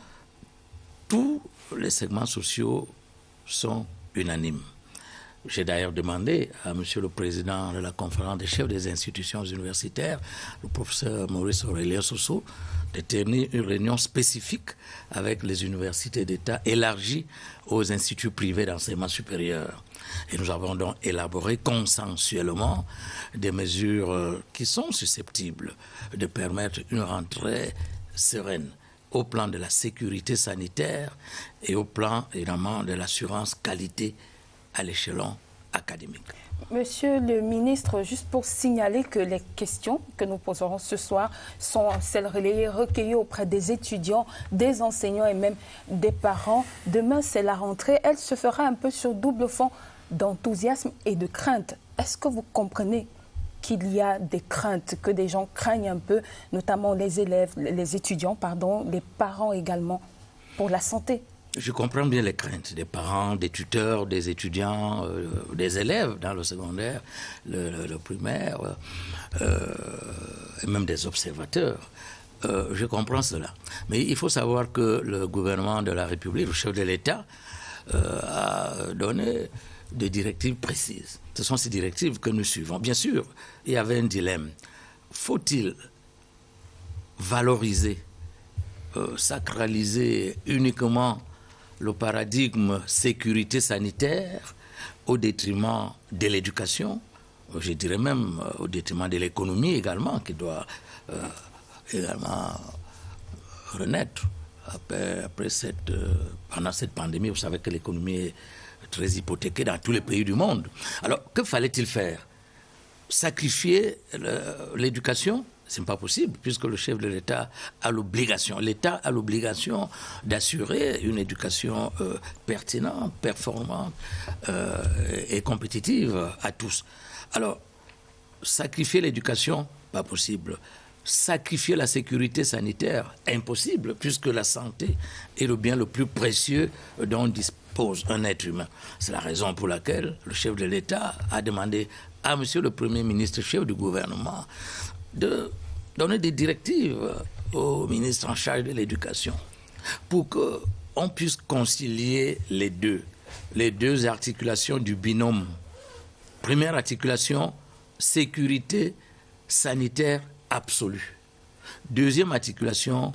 tous les segments sociaux sont unanimes. J'ai d'ailleurs demandé à monsieur le président de la conférence des chefs des institutions universitaires, le professeur Maurice Aurélien Sosso, de tenir une réunion spécifique avec les universités d'État élargie aux instituts privés d'enseignement supérieur. Et nous avons donc élaboré consensuellement des mesures qui sont susceptibles de permettre une rentrée sereine au plan de la sécurité sanitaire et au plan, évidemment, de l'assurance qualité à l'échelon académique. Monsieur le ministre, juste pour signaler que les questions que nous poserons ce soir sont celles recueillies auprès des étudiants, des enseignants et même des parents. Demain, c'est la rentrée. Elle se fera un peu sur double fond d'enthousiasme et de crainte. Est-ce que vous comprenez qu'il y a des craintes, que des gens craignent un peu, notamment les élèves, les étudiants, les parents également, pour la santé? Je comprends bien les craintes des parents, des tuteurs, des étudiants, des élèves dans le secondaire, le primaire, et même des observateurs. Je comprends cela. Mais il faut savoir que le gouvernement de la République, le chef de l'État, a donné des directives précises. Ce sont ces directives que nous suivons. Bien sûr, il y avait un dilemme. Faut-il valoriser, sacraliser uniquement le paradigme sécurité sanitaire au détriment de l'éducation, je dirais même au détriment de l'économie également, qui doit également renaître pendant cette pandémie. Vous savez que l'économie est très hypothéquée dans tous les pays du monde. Alors, que fallait-il faire? Sacrifier l'éducation? Ce n'est pas possible, puisque le chef de l'État a l'obligation. L'État a l'obligation d'assurer une éducation pertinente, performante et compétitive à tous. Alors, sacrifier l'éducation, pas possible. Sacrifier la sécurité sanitaire, impossible, puisque la santé est le bien le plus précieux dont dispose un être humain. C'est la raison pour laquelle le chef de l'État a demandé à monsieur le Premier ministre, chef du gouvernement, de donner des directives au ministre en charge de l'éducation pour qu'on puisse concilier les deux articulations du binôme. Première articulation, sécurité sanitaire absolue. Deuxième articulation,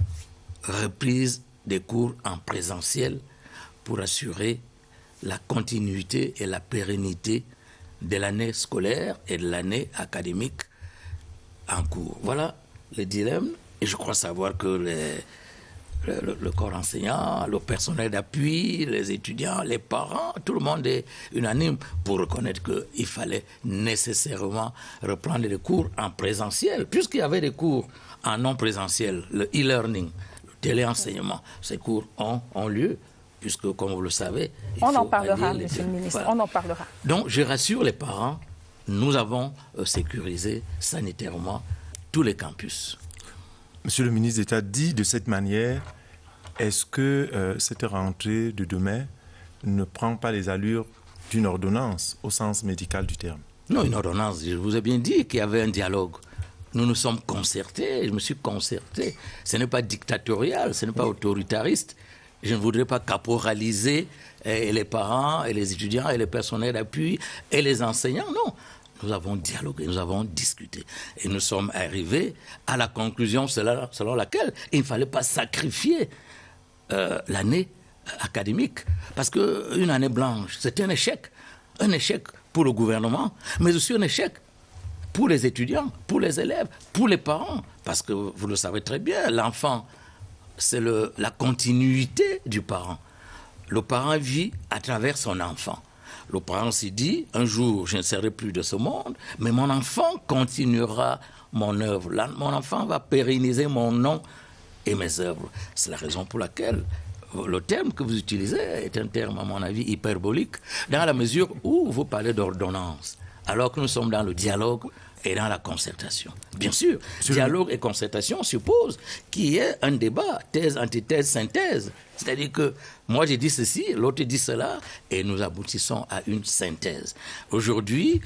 reprise des cours en présentiel pour assurer la continuité et la pérennité de l'année scolaire et de l'année académique en cours. Voilà le dilemme. Et je crois savoir que le corps enseignant, le personnel d'appui, les étudiants, les parents, tout le monde est unanime pour reconnaître qu'il fallait nécessairement reprendre les cours en présentiel. Puisqu'il y avait des cours en non présentiel, le e-learning, le téléenseignement, ces cours ont lieu, puisque, comme vous le savez, on en parlera, monsieur le ministre, voilà. On en parlera. Donc, je rassure les parents, nous avons sécurisé sanitairement tous les campus. Monsieur le ministre d'État, dit de cette manière, est-ce que cette rentrée de demain ne prend pas les allures d'une ordonnance au sens médical du terme? Non, une ordonnance, je vous ai bien dit qu'il y avait un dialogue. Nous nous sommes concertés, je me suis concerté. Ce n'est pas dictatorial, ce n'est pas autoritariste. Je ne voudrais pas caporaliser les parents et les étudiants et les personnels d'appui et les enseignants, non. Nous avons dialogué, nous avons discuté. Et nous sommes arrivés à la conclusion selon laquelle il ne fallait pas sacrifier l'année académique. Parce qu'une année blanche, c'est un échec. Un échec pour le gouvernement, mais aussi un échec pour les étudiants, pour les élèves, pour les parents. Parce que vous le savez très bien, l'enfant, c'est la continuité du parent. Le parent vit à travers son enfant. Le parent s'est dit, un jour, je ne serai plus de ce monde, mais mon enfant continuera mon œuvre. Mon enfant va pérenniser mon nom et mes œuvres. C'est la raison pour laquelle le terme que vous utilisez est un terme, à mon avis, hyperbolique, dans la mesure où vous parlez d'ordonnance, alors que nous sommes dans le dialogue et dans la concertation. Bien sûr, dialogue et concertation supposent qu'il y ait un débat, thèse, antithèse, synthèse. C'est-à-dire que moi j'ai dit ceci, l'autre dit cela, et nous aboutissons à une synthèse. Aujourd'hui,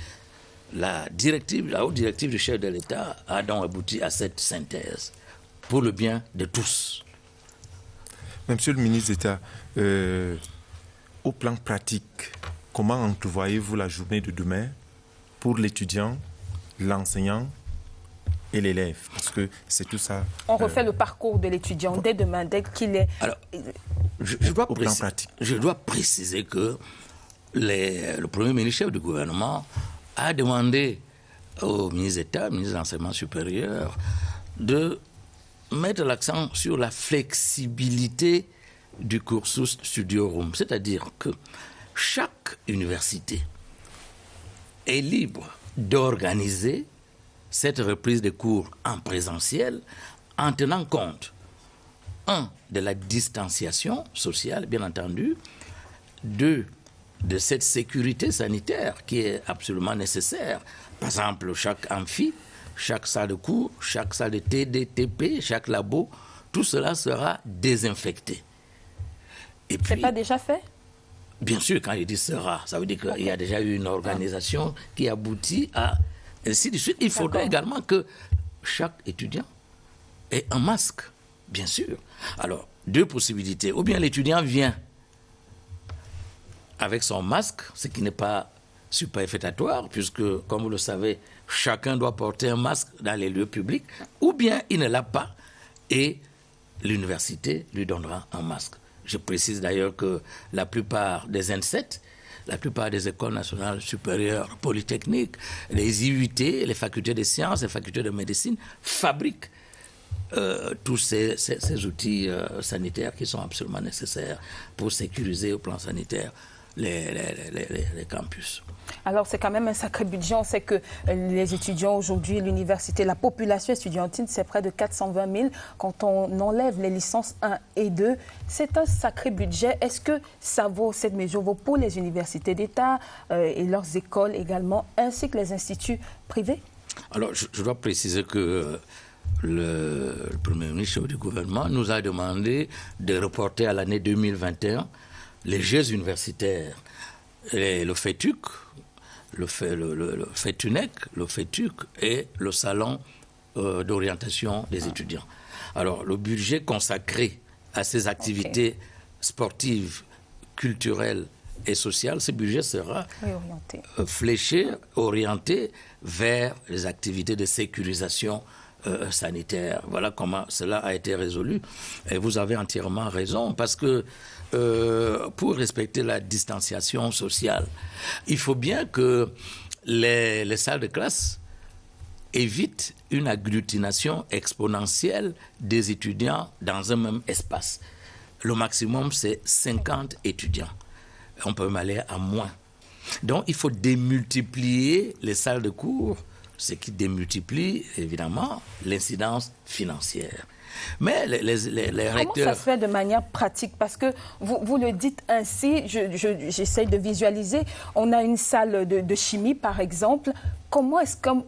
la haute directive du chef de l'État a donc abouti à cette synthèse, pour le bien de tous. Monsieur le ministre d'État, au plan pratique, comment entrevoyez-vous la journée de demain pour l'étudiant, l'enseignant et l'élève? Parce que c'est tout ça. On refait le parcours de l'étudiant dès demain, dès qu'il est... Alors, je dois préciser que le Premier ministre chef du gouvernement a demandé au ministre d'État, ministre de l'Enseignement supérieur, de mettre l'accent sur la flexibilité du cursus studiorum. C'est-à-dire que chaque université est libre d'organiser cette reprise des cours en présentiel en tenant compte, 1, de la distanciation sociale, bien entendu, 2, de cette sécurité sanitaire qui est absolument nécessaire. Par exemple, chaque amphi, chaque salle de cours, chaque salle de TDTP, chaque labo, tout cela sera désinfecté. Et puis, c'est pas déjà fait? Bien sûr, quand je dis sera, ça veut dire qu'il y a déjà eu une organisation qui aboutit à... Ainsi de suite. Il faudrait également que chaque étudiant ait un masque, bien sûr. Alors, 2 possibilités. Ou bien l'étudiant vient avec son masque, ce qui n'est pas superfétatoire, puisque, comme vous le savez, chacun doit porter un masque dans les lieux publics, ou bien il ne l'a pas et l'université lui donnera un masque. Je précise d'ailleurs que la plupart des ENSET, la plupart des écoles nationales supérieures polytechniques, les IUT, les facultés de sciences, les facultés de médecine fabriquent tous ces outils sanitaires qui sont absolument nécessaires pour sécuriser au plan sanitaire les campus. Alors, c'est quand même un sacré budget. On sait que les étudiants aujourd'hui, l'université, la population estudiantine, c'est près de 420 000. Quand on enlève les licences 1 et 2, c'est un sacré budget. Est-ce que cette mesure vaut pour les universités d'État et leurs écoles également, ainsi que les instituts privés? Alors, je dois préciser que le Premier ministre du gouvernement nous a demandé de reporter à l'année 2021 les Jeux universitaires, le FETUC, le FETUNEC, le FETUC et le salon d'orientation des étudiants. Alors, le budget consacré à ces activités sportives, culturelles et sociales, ce budget sera fléché, orienté vers les activités de sécurisation sanitaire. Voilà comment cela a été résolu. Et vous avez entièrement raison, parce que pour respecter la distanciation sociale, il faut bien que les salles de classe évitent une agglutination exponentielle des étudiants dans un même espace. Le maximum, c'est 50 étudiants. On peut même aller à moins. Donc, il faut démultiplier les salles de cours, ce qui démultiplie, évidemment, l'incidence financière. Mais les recteurs... Comment ça se fait de manière pratique? Parce que vous le dites ainsi, j'essaie de visualiser. On a une salle de chimie, par exemple. Comment est-ce qu'un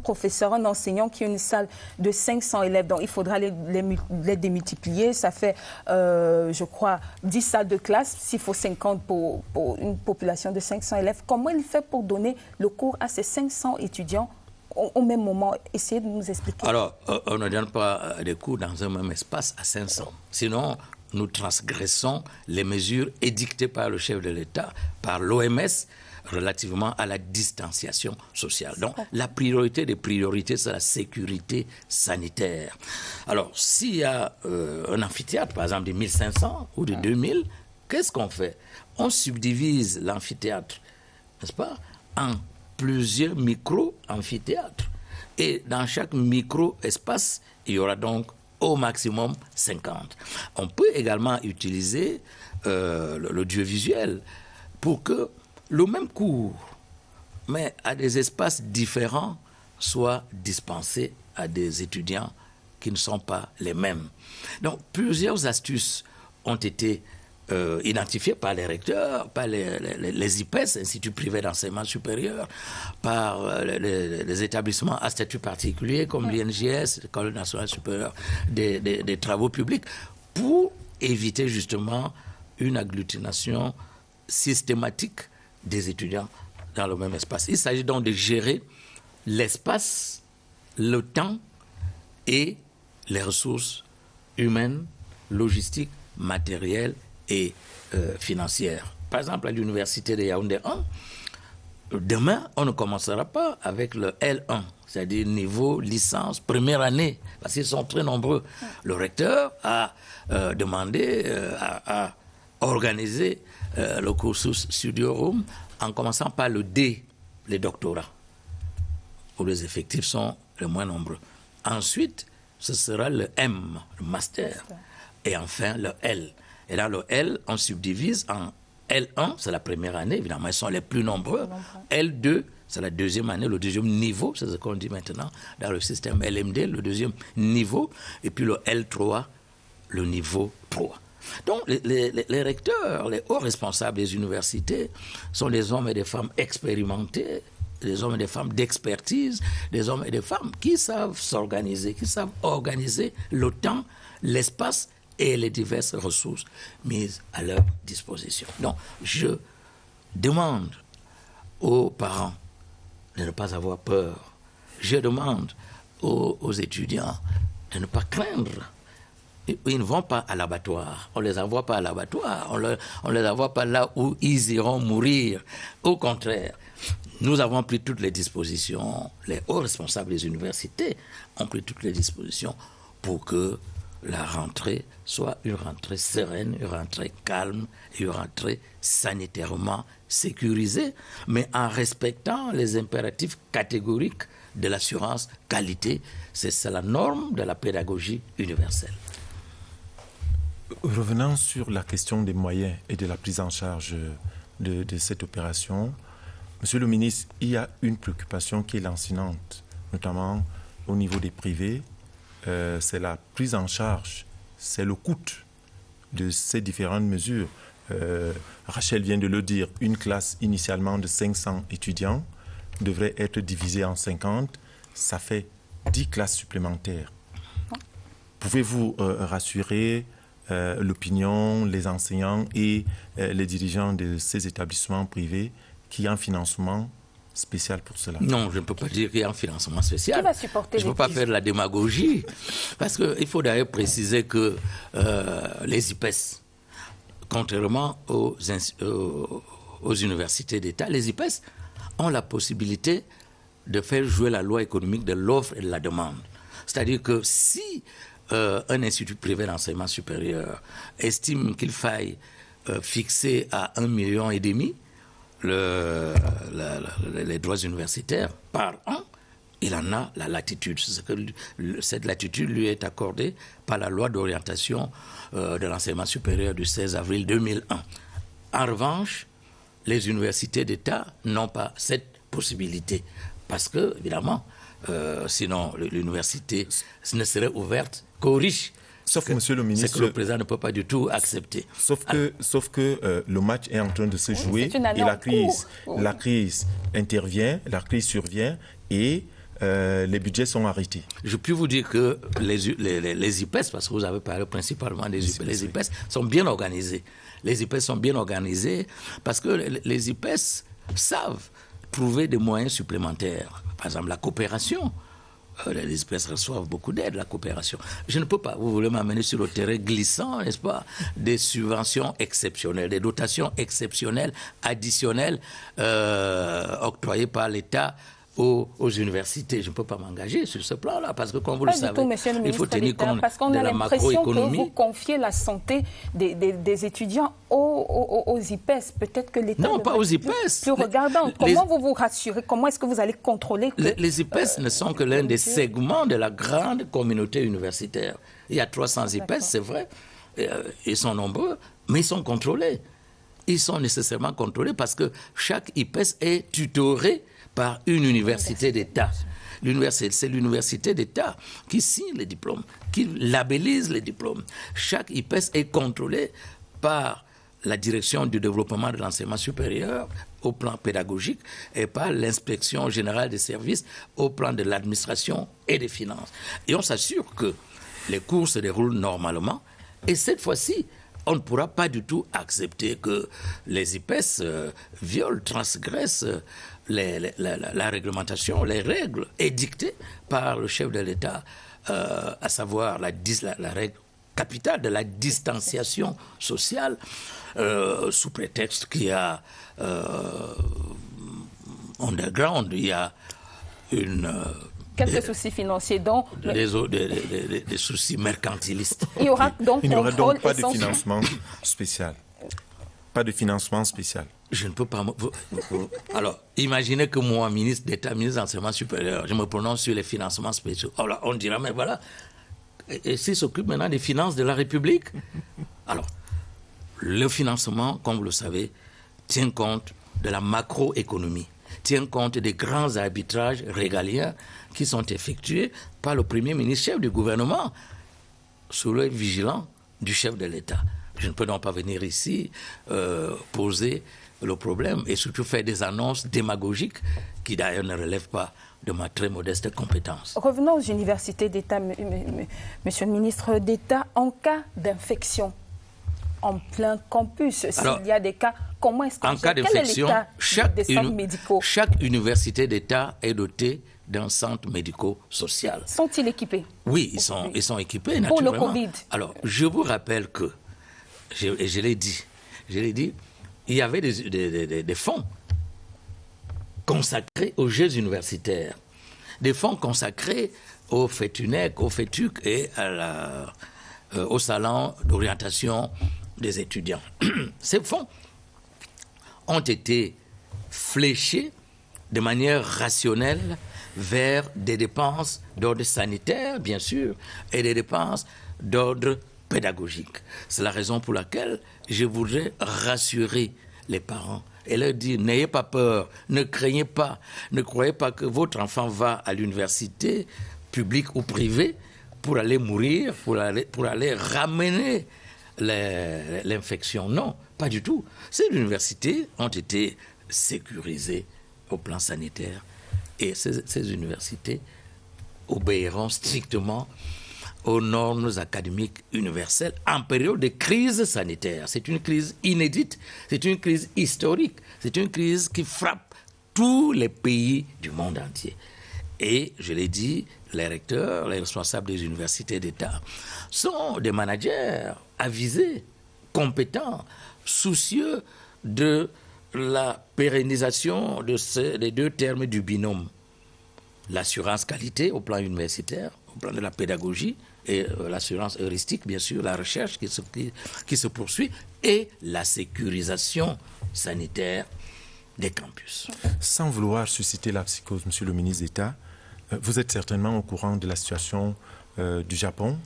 professeur, un enseignant qui a une salle de 500 élèves, donc il faudra les démultiplier, ça fait, je crois, 10 salles de classe, s'il faut 50 pour une population de 500 élèves. Comment il fait pour donner le cours à ces 500 étudiants au même moment? Essayez de nous expliquer. Alors, on ne donne pas des cours dans un même espace à 500. Sinon, nous transgressons les mesures édictées par le chef de l'État, par l'OMS, relativement à la distanciation sociale. Donc, la priorité des priorités, c'est la sécurité sanitaire. Alors, s'il y a un amphithéâtre, par exemple, de 1500 ou de 2000, qu'est-ce qu'on fait? On subdivise l'amphithéâtre, n'est-ce pas, en plusieurs micro-amphithéâtres. Et dans chaque micro-espace, il y aura donc au maximum 50. On peut également utiliser l'audiovisuel pour que le même cours, mais à des espaces différents, soit dispensé à des étudiants qui ne sont pas les mêmes. Donc, plusieurs astuces ont été identifiées par les recteurs, par les IPES, Instituts privés d'enseignement supérieur, par les établissements à statut particulier comme l'INJS, l'École nationale supérieure des travaux publics, pour éviter justement une agglutination systématique des étudiants dans le même espace. Il s'agit donc de gérer l'espace, le temps et les ressources humaines, logistiques, matérielles et financières. Par exemple, à l'université de Yaoundé 1, demain, on ne commencera pas avec le L1, c'est-à-dire niveau licence, première année, parce qu'ils sont très nombreux. Le recteur a demandé à organiser le cursus Studio Room en commençant par le D, les doctorats, où les effectifs sont les moins nombreux. Ensuite, ce sera le M, le master, et enfin le L. Et là, le L, on subdivise en L1, c'est la première année, évidemment, ils sont les plus nombreux. L2, c'est la deuxième année, le deuxième niveau, c'est ce qu'on dit maintenant dans le système LMD, le deuxième niveau, et puis le L3, le niveau 3. Donc, les recteurs, les hauts responsables des universités sont des hommes et des femmes expérimentés, des hommes et des femmes d'expertise, des hommes et des femmes qui savent s'organiser, qui savent organiser le temps, l'espace et les diverses ressources mises à leur disposition. Donc, je demande aux parents de ne pas avoir peur. Je demande aux étudiants de ne pas craindre. Ils ne vont pas à l'abattoir. On ne les envoie pas à l'abattoir. On ne les envoie pas là où ils iront mourir. Au contraire, nous avons pris toutes les dispositions, les hauts responsables des universités ont pris toutes les dispositions pour que la rentrée soit une rentrée sereine, une rentrée calme, une rentrée sanitairement sécurisée, mais en respectant les impératifs catégoriques de l'assurance qualité. C'est la norme de la pédagogie universelle. Revenant sur la question des moyens et de la prise en charge de cette opération, Monsieur le ministre, il y a une préoccupation qui est lancinante, notamment au niveau des privés, c'est la prise en charge, c'est le coût de ces différentes mesures. Rachel vient de le dire, une classe initialement de 500 étudiants devrait être divisée en 50, ça fait 10 classes supplémentaires. Pouvez-vous rassurer l'opinion, les enseignants et les dirigeants de ces établissements privés qu'il y a un financement spécial pour cela? Non, je ne peux pas dire qu'il y a un financement spécial. Qui va supporter je ne peux pas faire de la démagogie, parce qu'il faut d'ailleurs préciser que les IPES, contrairement aux universités d'État, les IPES ont la possibilité de faire jouer la loi économique de l'offre et de la demande. C'est-à-dire que si un institut privé d'enseignement supérieur estime qu'il faille fixer à 1,5 million les droits universitaires par an, il en a la latitude. Cette latitude lui est accordée par la loi d'orientation de l'enseignement supérieur du 16 avril 2001. En revanche, les universités d'État n'ont pas cette possibilité parce que, évidemment, sinon l'université ne serait ouverte qu'aux riches. Sauf que, monsieur le ministre, c'est que le président ne peut pas du tout accepter. Sauf que le match est en train de se jouer et la crise intervient, la crise survient et les budgets sont arrêtés. Je peux vous dire que les IPES, parce que vous avez parlé principalement des IPES, les IPES sont bien organisés. Les IPES sont bien organisés parce que les IPES savent trouver des moyens supplémentaires. Par exemple, la coopération. Les IPES reçoivent beaucoup d'aide, la coopération. Je ne peux pas, vous voulez m'amener sur le terrain glissant, n'est-ce pas? Des subventions exceptionnelles, des dotations exceptionnelles, additionnelles, octroyées par l'État aux universités. Je ne peux pas m'engager sur ce plan-là, parce que, comme vous le savez, il faut tenir compte de la macroéconomie. Parce qu'on a l'impression que vous confiez la santé des étudiants aux IPES. Peut-être que l'État... Non, pas aux IPES. Plus regardant. Comment vous vous rassurez? Comment est-ce que vous allez contrôler que... Les IPES ne sont que l'un des segments de la grande communauté universitaire. Il y a 300 IPES, c'est vrai. Ils sont nombreux, mais ils sont contrôlés. Ils sont nécessairement contrôlés parce que chaque IPES est tutoré par une université d'État. C'est l'université d'État qui signe les diplômes, qui labellise les diplômes. Chaque IPES est contrôlé par la direction du développement de l'enseignement supérieur au plan pédagogique et par l'inspection générale des services au plan de l'administration et des finances. Et on s'assure que les cours se déroulent normalement. Et cette fois-ci, on ne pourra pas du tout accepter que les IPES violent, transgressent la réglementation, les règles édictées par le chef de l'État, à savoir la règle capitale de la distanciation sociale, sous prétexte qu'il y a underground, il y a quelques soucis financiers, donc... Des soucis mercantilistes. Il n'y aura donc pas de financement spécial. Pas de financement spécial. Je ne peux pas... Alors, imaginez que moi, ministre d'État, ministre d'Enseignement supérieur, je me prononce sur les financements spéciaux. Alors, on dira, mais voilà, et s'il s'occupe maintenant des finances de la République? Alors, le financement, comme vous le savez, tient compte de la macroéconomie, tient compte des grands arbitrages régaliens qui sont effectués par le Premier ministre, chef du gouvernement, sous l'œil vigilant du chef de l'État. Je ne peux donc pas venir ici poser le problème et surtout faire des annonces démagogiques qui d'ailleurs ne relèvent pas de ma très modeste compétence. Revenons aux universités d'État, monsieur le ministre d'État. En cas d'infection en plein campus, s'il y a des cas, comment est-ce qu'on... En cas d'infection, chaque université d'État est dotée d'un centre médico-social. Sont-ils équipés? Oui, ils sont équipés, naturellement. Pour le Covid? Alors, je vous rappelle que, je l'ai dit, il y avait des fonds consacrés aux Jeux universitaires, des fonds consacrés au FETUNEC, au FETUC et au salon d'orientation des étudiants. Ces fonds ont été fléchés de manière rationnelle vers des dépenses d'ordre sanitaire, bien sûr, et des dépenses d'ordre pédagogique. C'est la raison pour laquelle je voudrais rassurer les parents et leur dire, n'ayez pas peur, ne craignez pas, ne croyez pas que votre enfant va à l'université, publique ou privée, pour aller mourir, pour aller ramener l'infection. Non, pas du tout. Ces universités ont été sécurisées au plan sanitaire et ces universités obéiront strictement aux normes académiques universelles en période de crise sanitaire. C'est une crise inédite, c'est une crise historique, c'est une crise qui frappe tous les pays du monde entier. Et, je l'ai dit, les recteurs, les responsables des universités d'État sont des managers avisés, compétents, soucieux de la pérennisation des deux termes du binôme. L'assurance qualité au plan universitaire au plan de la pédagogie et l'assurance heuristique, bien sûr, la recherche qui se poursuit et la sécurisation sanitaire des campus. Sans vouloir susciter la psychose, Monsieur le ministre d'État, vous êtes certainement au courant de la situation du Japon,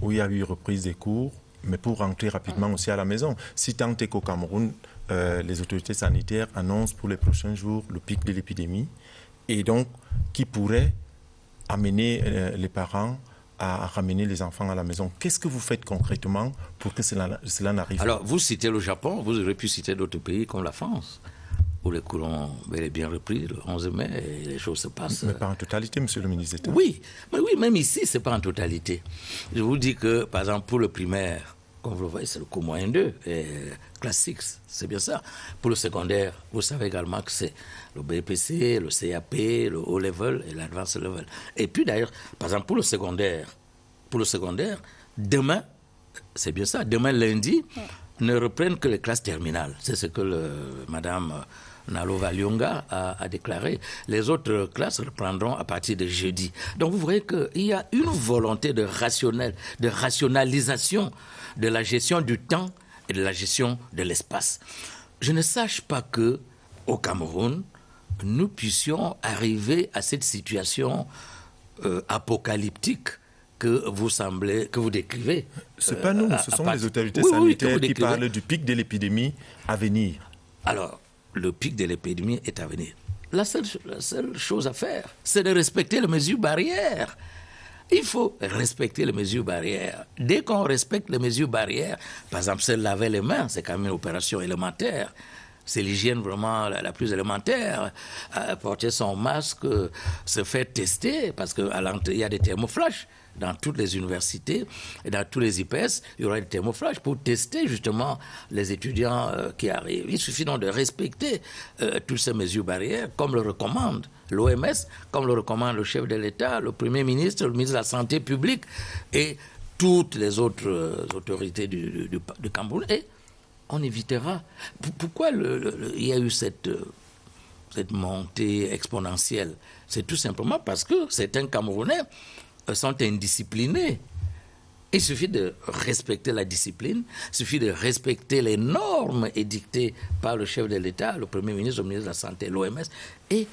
où il y a eu reprise des cours, mais pour rentrer rapidement aussi à la maison. Si tant est qu'au Cameroun, les autorités sanitaires annoncent pour les prochains jours le pic de l'épidémie, et donc qui pourrait amener les parents à ramener les enfants à la maison. Qu'est-ce que vous faites concrètement pour que cela n'arrive pas? Alors, vous citez le Japon, vous aurez pu citer d'autres pays comme la France, où les cours ont bel et bien repris le 11 mai et les choses se passent. Mais pas en totalité, Monsieur le ministre d'État. Oui, mais oui, même ici, ce n'est pas en totalité. Je vous dis que, par exemple, pour le primaire, comme vous le voyez, c'est le cours moyen 2, classique, c'est bien ça. Pour le secondaire, vous savez également que c'est le BPC, le CAP, le haut level et l'advanced level. Et puis d'ailleurs, par exemple, pour le secondaire, demain, c'est bien ça, demain lundi, ne reprennent que les classes terminales. C'est ce que Madame Nalo Valionga a déclaré. Les autres classes reprendront à partir de jeudi. Donc vous voyez qu'il y a une volonté de rationalisation de la gestion du temps et de la gestion de l'espace. Je ne sache pas que au Cameroun, nous puissions arriver à cette situation apocalyptique que vous décrivez. Ce n'est pas nous, ce sont les autorités sanitaires qui parlent du pic de l'épidémie à venir. Alors, le pic de l'épidémie est à venir. La seule chose à faire, c'est de respecter les mesures barrières. Il faut respecter les mesures barrières. Dès qu'on respecte les mesures barrières, par exemple, se laver les mains, c'est quand même une opération élémentaire. C'est l'hygiène vraiment la plus élémentaire. Porter son masque, se faire tester, parce qu'il y a des thermoflash dans toutes les universités et dans tous les IPS, il y aura des thermoflash pour tester justement les étudiants qui arrivent. Il suffit donc de respecter toutes ces mesures barrières, comme le recommande l'OMS, comme le recommande le chef de l'État, le Premier ministre, le ministre de la Santé publique et toutes les autres autorités du Cameroun. Et on évitera. Pourquoi il y a eu cette montée exponentielle? C'est tout simplement parce que certains Camerounais sont indisciplinés. Il suffit de respecter la discipline, il suffit de respecter les normes édictées par le chef de l'État, le Premier ministre, le ministre de la Santé, l'OMS, et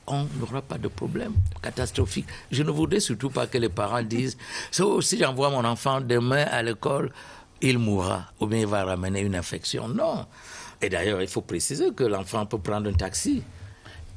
on n'aura pas de problème catastrophique. Je ne voudrais surtout pas que les parents disent « Si j'envoie mon enfant demain à l'école, il mourra, ou bien il va ramener une infection. » Non. Et d'ailleurs, il faut préciser que l'enfant peut prendre un taxi.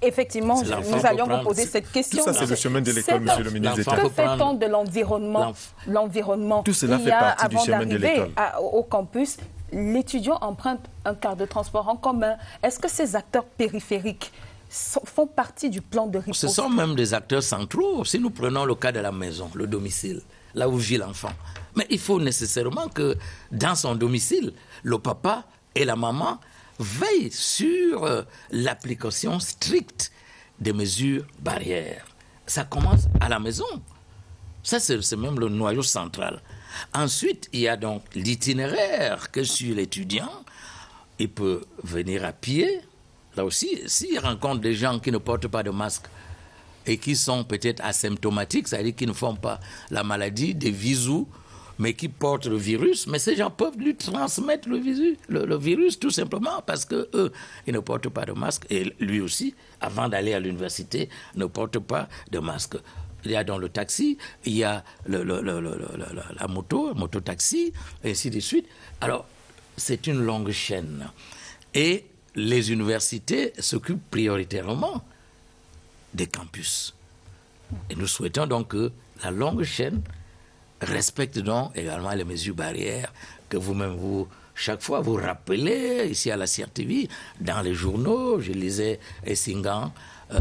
Effectivement, nous allions vous poser cette question. Tout ça, c'est le chemin de l'école, Monsieur le ministre d'État. Que fait-on de l'environnement? Tout cela fait partie du chemin de l'école. Au campus, l'étudiant emprunte un quart de transport en commun. Est-ce que ces acteurs périphériques font partie du plan de riposte? Ce sont même des acteurs centraux. Si nous prenons le cas de la maison, le domicile, là où vit l'enfant. Mais il faut nécessairement que dans son domicile, le papa et la maman veillent sur l'application stricte des mesures barrières. Ça commence à la maison. Ça, c'est même le noyau central. Ensuite, il y a donc l'itinéraire que suit l'étudiant. Il peut venir à pied. Là aussi, s'il rencontre des gens qui ne portent pas de masque et qui sont peut-être asymptomatiques, c'est-à-dire qui ne font pas la maladie, des visous, mais qui portent le virus, mais ces gens peuvent lui transmettre le virus tout simplement parce qu'eux, ils ne portent pas de masque. Et lui aussi, avant d'aller à l'université, ne porte pas de masque. Il y a dans le taxi, il y a la moto-taxi, et ainsi de suite. Alors, c'est une longue chaîne. Et les universités s'occupent prioritairement des campus. Et nous souhaitons donc que la longue chaîne respecte donc également les mesures barrières que vous-même, chaque fois, vous rappelez ici à la CRTV, dans les journaux. Je lisais Essingan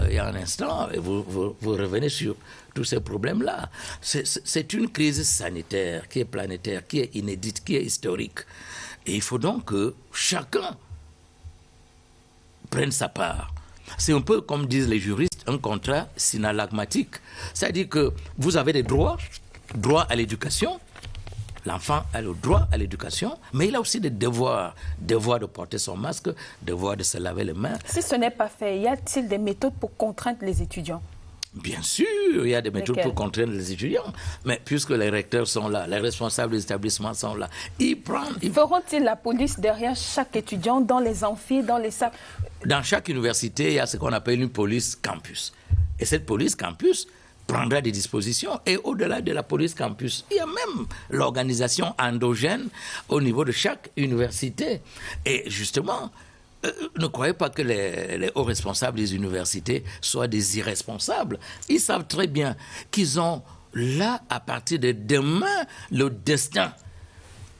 il y a un instant, et vous revenez sur tous ces problèmes-là. C'est une crise sanitaire qui est planétaire, qui est inédite, qui est historique. Et il faut donc que chacun prenne sa part. C'est un peu comme disent les juristes, un contrat synallagmatique. C'est-à-dire que vous avez des droit à l'éducation, l'enfant a le droit à l'éducation, mais il a aussi des devoirs. Devoir de porter son masque, devoir de se laver les mains. Si ce n'est pas fait, y a-t-il des méthodes pour contraindre les étudiants? Bien sûr, il y a des méthodes pour contraindre les étudiants. Mais puisque les recteurs sont là, les responsables des établissements sont là, Feront-ils la police derrière chaque étudiant, dans les amphis, dans les salles? Dans chaque université, il y a ce qu'on appelle une police campus. Et cette police campus prendra des dispositions. Et au-delà de la police campus, il y a même l'organisation endogène au niveau de chaque université. Et justement, ne croyez pas que les hauts responsables des universités soient des irresponsables. Ils savent très bien qu'ils ont là, à partir de demain, le destin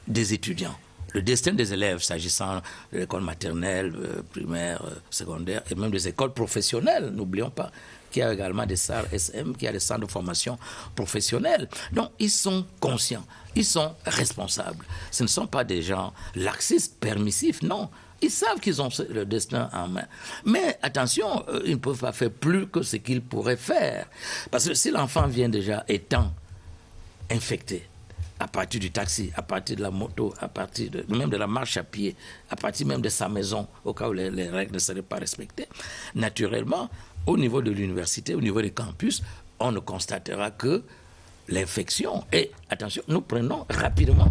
des étudiants, le destin des élèves, s'agissant de l'école maternelle, primaire, secondaire, et même des écoles professionnelles. N'oublions pas qu'il y a également des SAR SM, qu'il y a des centres de formation professionnelle. Donc, ils sont conscients, ils sont responsables. Ce ne sont pas des gens laxistes, permissifs, non. Ils savent qu'ils ont le destin en main. Mais attention, ils ne peuvent pas faire plus que ce qu'ils pourraient faire. Parce que si l'enfant vient déjà étant infecté, à partir du taxi, à partir de la moto, à partir même de la marche à pied, à partir même de sa maison, au cas où les règles ne seraient pas respectées, naturellement, au niveau de l'université, au niveau des campus, on ne constatera que l'infection. Et attention, nous prenons rapidement,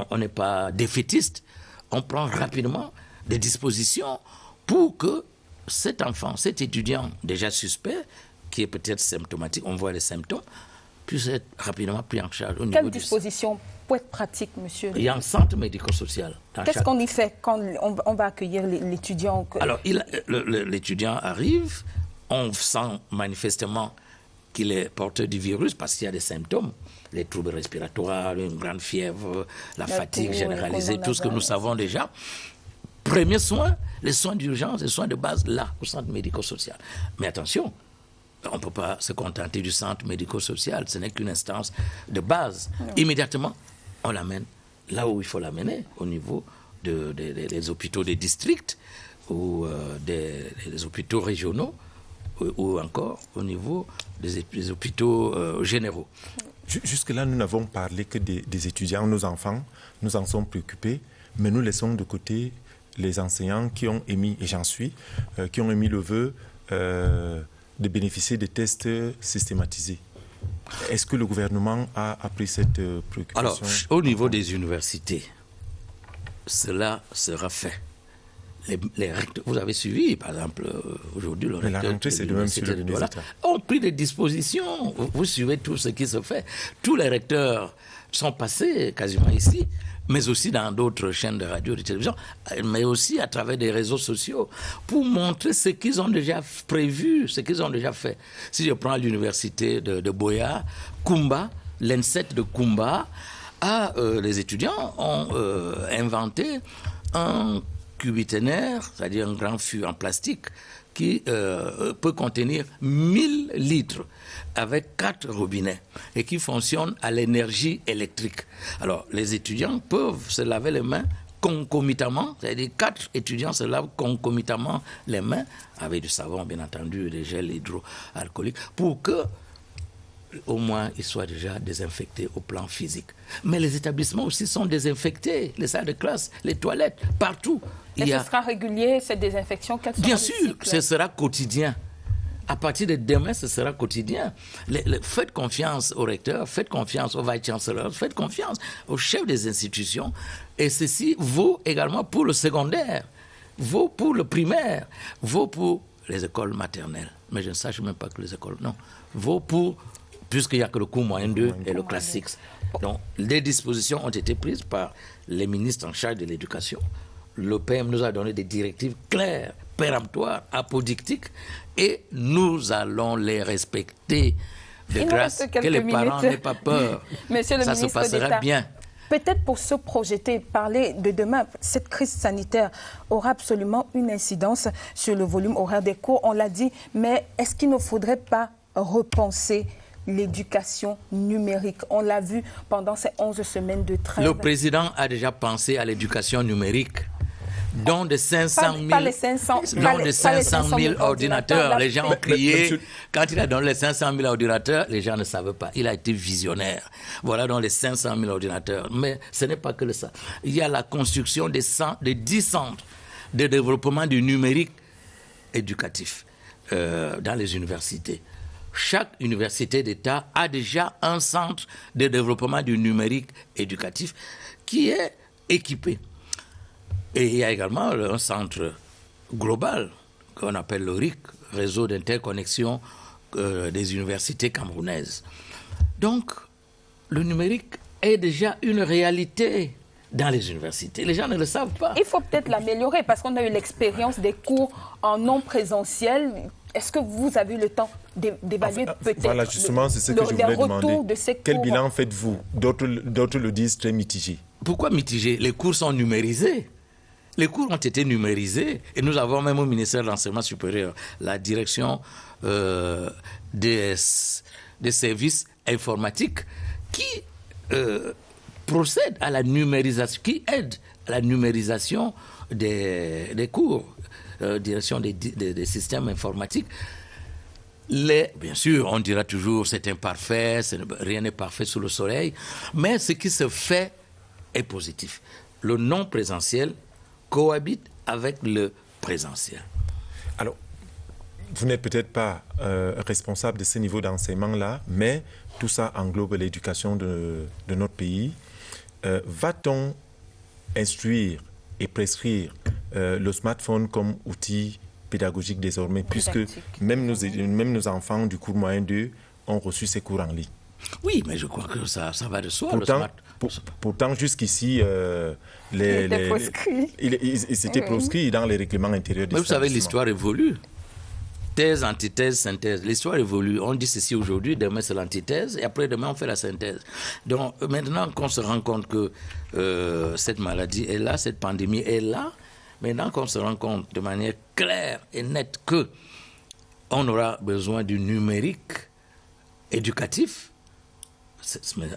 on n'est pas défaitiste, on prend rapidement des dispositions pour que cet enfant, cet étudiant déjà suspect, qui est peut-être symptomatique, on voit les symptômes, puisse être rapidement pris en charge au niveau Quelles dispositions pour être pratique, monsieur? Il y a un centre médico-social. Qu'est-ce qu'on y fait quand on va accueillir l'étudiant? Alors, l'étudiant arrive, on sent manifestement qu'il est porteur du virus parce qu'il y a des symptômes, les troubles respiratoires, une grande fièvre, la fatigue généralisée, tout ce que nous savons déjà. Premier soin, les soins d'urgence, les soins de base, là, au centre médico-social. Mais attention, on ne peut pas se contenter du centre médico-social, ce n'est qu'une instance de base. Non. Immédiatement, on l'amène là où il faut l'amener, au niveau des hôpitaux des districts ou des hôpitaux régionaux, ou encore au niveau des hôpitaux généraux. Jusque-là, nous n'avons parlé que des étudiants, nos enfants, nous en sommes préoccupés, mais nous laissons de côté les enseignants qui ont émis, et j'en suis, qui ont émis le vœu de bénéficier des tests systématisés. Est-ce que le gouvernement a pris cette préoccupation? Alors, au niveau des universités, cela sera fait. Les recteurs, vous avez suivi, par exemple, aujourd'hui, le recteur de l'université de Douala ont pris des dispositions. Vous suivez tout ce qui se fait. Tous les recteurs sont passés quasiment ici, mais aussi dans d'autres chaînes de radio et de télévision, mais aussi à travers des réseaux sociaux, pour montrer ce qu'ils ont déjà prévu, ce qu'ils ont déjà fait. Si je prends l'université de Boya, Kumba, l'ENSET de Kumba, les étudiants ont inventé un cubiténaire, c'est-à-dire un grand fût en plastique, qui peut contenir 1000 litres avec 4 robinets et qui fonctionne à l'énergie électrique. Alors, les étudiants peuvent se laver les mains concomitamment, c'est-à-dire 4 étudiants se lavent concomitamment les mains, avec du savon, bien entendu, des gels hydroalcooliques, pour que au moins ils soient déjà désinfectés au plan physique. Mais les établissements aussi sont désinfectés, les salles de classe, les toilettes, partout. Et ce sera régulier, cette désinfection? Bien sûr, ce sera quotidien. À partir de demain, ce sera quotidien. Faites confiance aux recteurs, faites confiance aux vice-chancellors, faites confiance aux chefs des institutions. Et ceci vaut également pour le secondaire, vaut pour le primaire, vaut pour les écoles maternelles. Mais je ne sache même pas que les écoles, non. Vaut pour, puisqu'il n'y a que le cours moyen 2 et le classe 6. Donc, les dispositions ont été prises par les ministres en charge de l'éducation. Le PM nous a donné des directives claires, péremptoires, apodictiques, et nous allons les respecter de grâce, que les parents n'aient pas peur. Ça se passera bien. Peut-être pour se projeter, parler de demain, cette crise sanitaire aura absolument une incidence sur le volume horaire des cours, on l'a dit, mais est-ce qu'il ne faudrait pas repenser l'éducation numérique? On l'a vu pendant ces 11 semaines de trêve. Le président a déjà pensé à l'éducation numérique. Dont de 500 000 ordinateurs. Les gens ont crié. Quand il a donné les 500 000 ordinateurs, les gens ne savaient pas. Il a été visionnaire. Voilà donc les 500 000 ordinateurs. Mais ce n'est pas que ça. Il y a la construction de 10 centres de développement du numérique éducatif dans les universités. chaque université d'État a déjà un centre de développement du numérique éducatif qui est équipé. Et il y a également un centre global qu'on appelle le RIC, Réseau d'interconnexion des universités camerounaises. Donc, le numérique est déjà une réalité dans les universités. Les gens ne le savent pas. Il faut peut-être l'améliorer parce qu'on a eu l'expérience des cours en non présentiel. Est-ce que vous avez eu le temps d'évaluer peut-être voilà, justement, c'est ce que je voulais demander. De ces Quel cours? bilan faites-vous? D'autres le disent très mitigé. Pourquoi mitigé? Les cours sont numérisés. Les cours ont été numérisés et nous avons même au ministère de l'Enseignement supérieur la direction des services informatiques qui procède à la numérisation, qui aide à la numérisation des cours, direction des systèmes informatiques. Bien sûr, on dira toujours c'est imparfait, rien n'est parfait sous le soleil, mais ce qui se fait est positif. Le non présentiel cohabite avec le présentiel. Alors, vous n'êtes peut-être pas responsable de ce niveau d'enseignement-là, mais tout ça englobe l'éducation de notre pays. Va-t-on instruire et prescrire le smartphone comme outil pédagogique désormais, puisque même nos enfants du cours moyen 2 ont reçu ces cours en ligne? Oui, mais je crois que ça va de soi. Pourtant, jusqu'ici, ils s'étaient proscrits dans les règlements intérieurs des établissements. Mais vous savez, l'histoire évolue. Thèse, antithèse, synthèse. L'histoire évolue. On dit ceci aujourd'hui, demain c'est l'antithèse, et après demain on fait la synthèse. Donc maintenant qu'on se rend compte que cette maladie est là, cette pandémie est là, maintenant qu'on se rend compte de manière claire et nette qu'on aura besoin du numérique éducatif,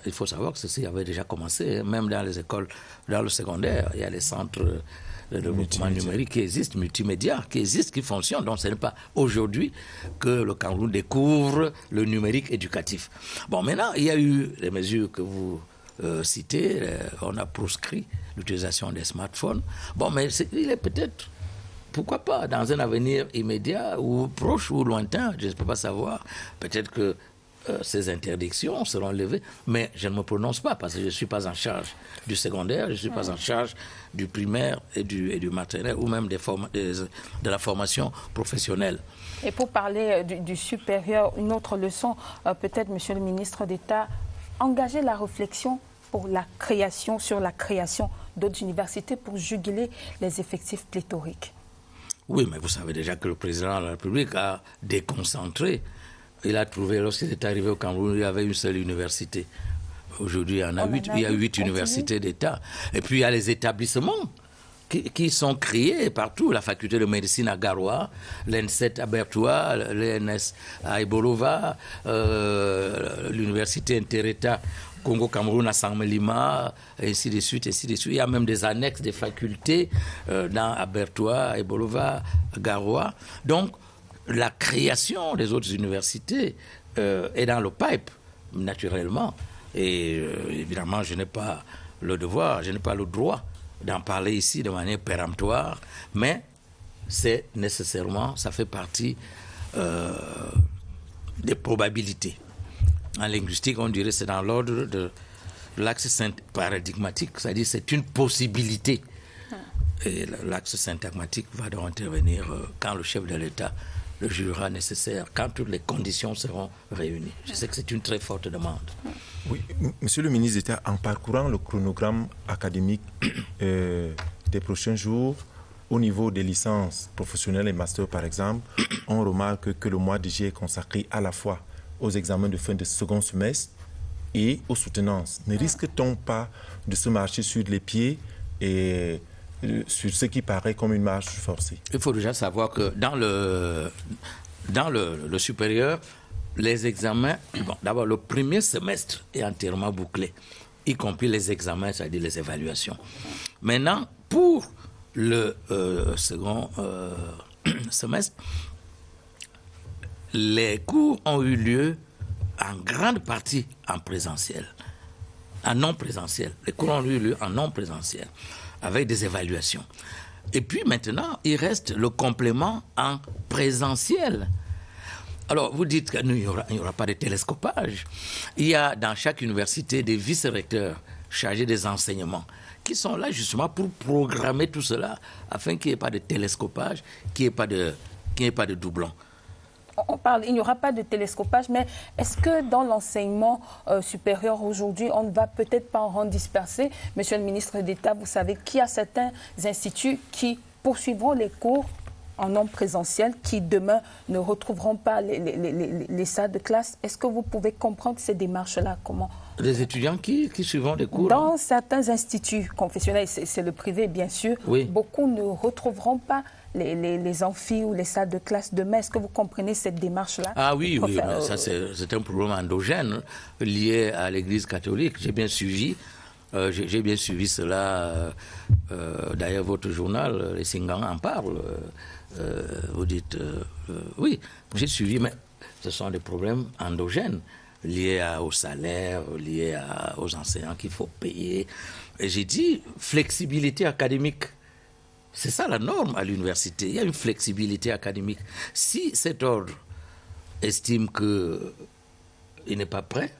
il faut savoir que ceci avait déjà commencé, même dans les écoles, dans le secondaire, il y a les centres de développement numérique qui existent, multimédia, qui existent, qui fonctionnent. Donc ce n'est pas aujourd'hui que le Cameroun découvre le numérique éducatif. Bon, maintenant, il y a eu les mesures que vous citez, on a proscrit l'utilisation des smartphones. Bon, mais il est peut-être, pourquoi pas, dans un avenir immédiat ou proche ou lointain, je ne peux pas savoir, peut-être que ces interdictions seront levées, mais je ne me prononce pas parce que je ne suis pas en charge du secondaire, je ne suis pas en charge du primaire et du maternel ou même de la formation professionnelle. Et pour parler du supérieur, une autre leçon, peut-être, Monsieur le ministre d'État, engager la réflexion sur la création d'autres universités pour juguler les effectifs pléthoriques. Oui, mais vous savez déjà que le président de la République a déconcentré. Il a trouvé, lorsqu'il est arrivé au Cameroun, il y avait une seule université. Aujourd'hui, il y en a 8. Il y a 8 universités d'État. Et puis, il y a les établissements qui sont créés partout. La faculté de médecine à Garoua, l'ENSET à Bertoua, l'ENS à Ebolova, l'université inter-État Congo-Cameroun à Saint-Melima, ainsi de suite, ainsi de suite. Il y a même des annexes des facultés à Bertoua, à Ebolova, à Garoua. Donc, la création des autres universités est dans le pipe, naturellement. Et évidemment, je n'ai pas le devoir, je n'ai pas le droit d'en parler ici de manière péremptoire, mais c'est nécessairement, ça fait partie des probabilités. En linguistique, on dirait que c'est dans l'ordre de l'axe paradigmatique, c'est-à-dire c'est une possibilité. Et l'axe syntagmatique va donc intervenir quand le chef de l'État le jugera nécessaire, quand toutes les conditions seront réunies. Je sais que c'est une très forte demande. Oui, Monsieur le ministre d'État, en parcourant le chronogramme académique des prochains jours, au niveau des licences professionnelles et masters par exemple, on remarque que le mois de juillet est consacré à la fois aux examens de fin de second semestre et aux soutenances. Ne risque-t-on pas de se marcher sur les pieds et sur ce qui paraît comme une marche forcée? Il faut déjà savoir que dans le supérieur, les examens, bon, d'abord le premier semestre est entièrement bouclé, y compris les examens, c'est-à-dire les évaluations. Maintenant, pour le second semestre, les cours ont eu lieu en grande partie en présentiel, en non présentiel. Les cours ont eu lieu en non présentiel, avec des évaluations. Et puis maintenant, il reste le complément en présentiel. Alors, vous dites qu'il n'y aura pas de télescopage. Il y a dans chaque université des vice-recteurs chargés des enseignements qui sont là justement pour programmer tout cela afin qu'il n'y ait pas de télescopage, qu'il n'y ait pas de doublons. On parle, il n'y aura pas de télescopage, mais est-ce que dans l'enseignement supérieur aujourd'hui, on ne va peut-être pas en rendre dispersé? Monsieur le ministre d'État, vous savez qu'il y a certains instituts qui poursuivront les cours en non présentiel, qui demain ne retrouveront pas les salles de classe. Est-ce que vous pouvez comprendre ces démarches-là? Comment? Les étudiants qui suivront des cours? Dans certains instituts confessionnels, c'est le privé bien sûr, oui. Beaucoup ne retrouveront pas les amphis ou les salles de classe demain. Est-ce que vous comprenez cette démarche-là? Ah oui, oui, ça c'est un problème endogène lié à l'Église catholique. J'ai bien suivi cela. D'ailleurs, votre journal, les Singans en parle. Vous dites, oui, j'ai suivi, mais ce sont des problèmes endogènes liés au salaire, liés aux enseignants qu'il faut payer. Et j'ai dit flexibilité académique. C'est ça la norme à l'université. Il y a une flexibilité académique. Si cet ordre estime qu'il n'est pas prêt,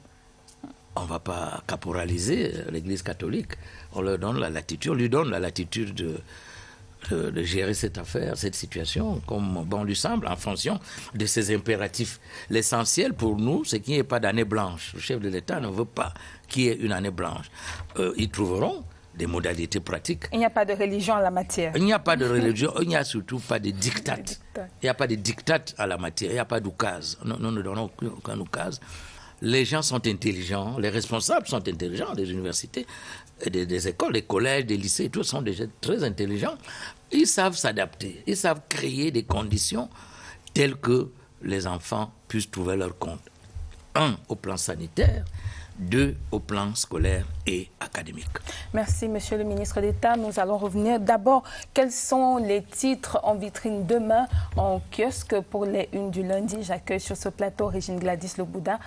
on ne va pas caporaliser l'Église catholique. On lui donne la latitude de gérer cette affaire, cette situation, comme bon lui semble, en fonction de ses impératifs. L'essentiel pour nous, c'est qu'il n'y ait pas d'année blanche. Le chef de l'État ne veut pas qu'il y ait une année blanche. Ils trouveront des modalités pratiques. Il n'y a pas de religion en la matière. Il n'y a pas de religion, il n'y a surtout pas de diktat. Il n'y a pas de diktat à la matière, il n'y a pas d'oukase. Nous ne donnons aucun oukase. Les gens sont intelligents, les responsables sont intelligents des universités, des écoles, des collèges, des lycées, tous sont déjà très intelligents. Ils savent s'adapter, ils savent créer des conditions telles que les enfants puissent trouver leur compte. 1, au plan sanitaire, 2, au plan scolaire et académique. Merci, Monsieur le ministre d'État. Nous allons revenir. D'abord, quels sont les titres en vitrine demain en kiosque pour les unes du lundi? J'accueille sur ce plateau Régine Gladys Le Bouddha.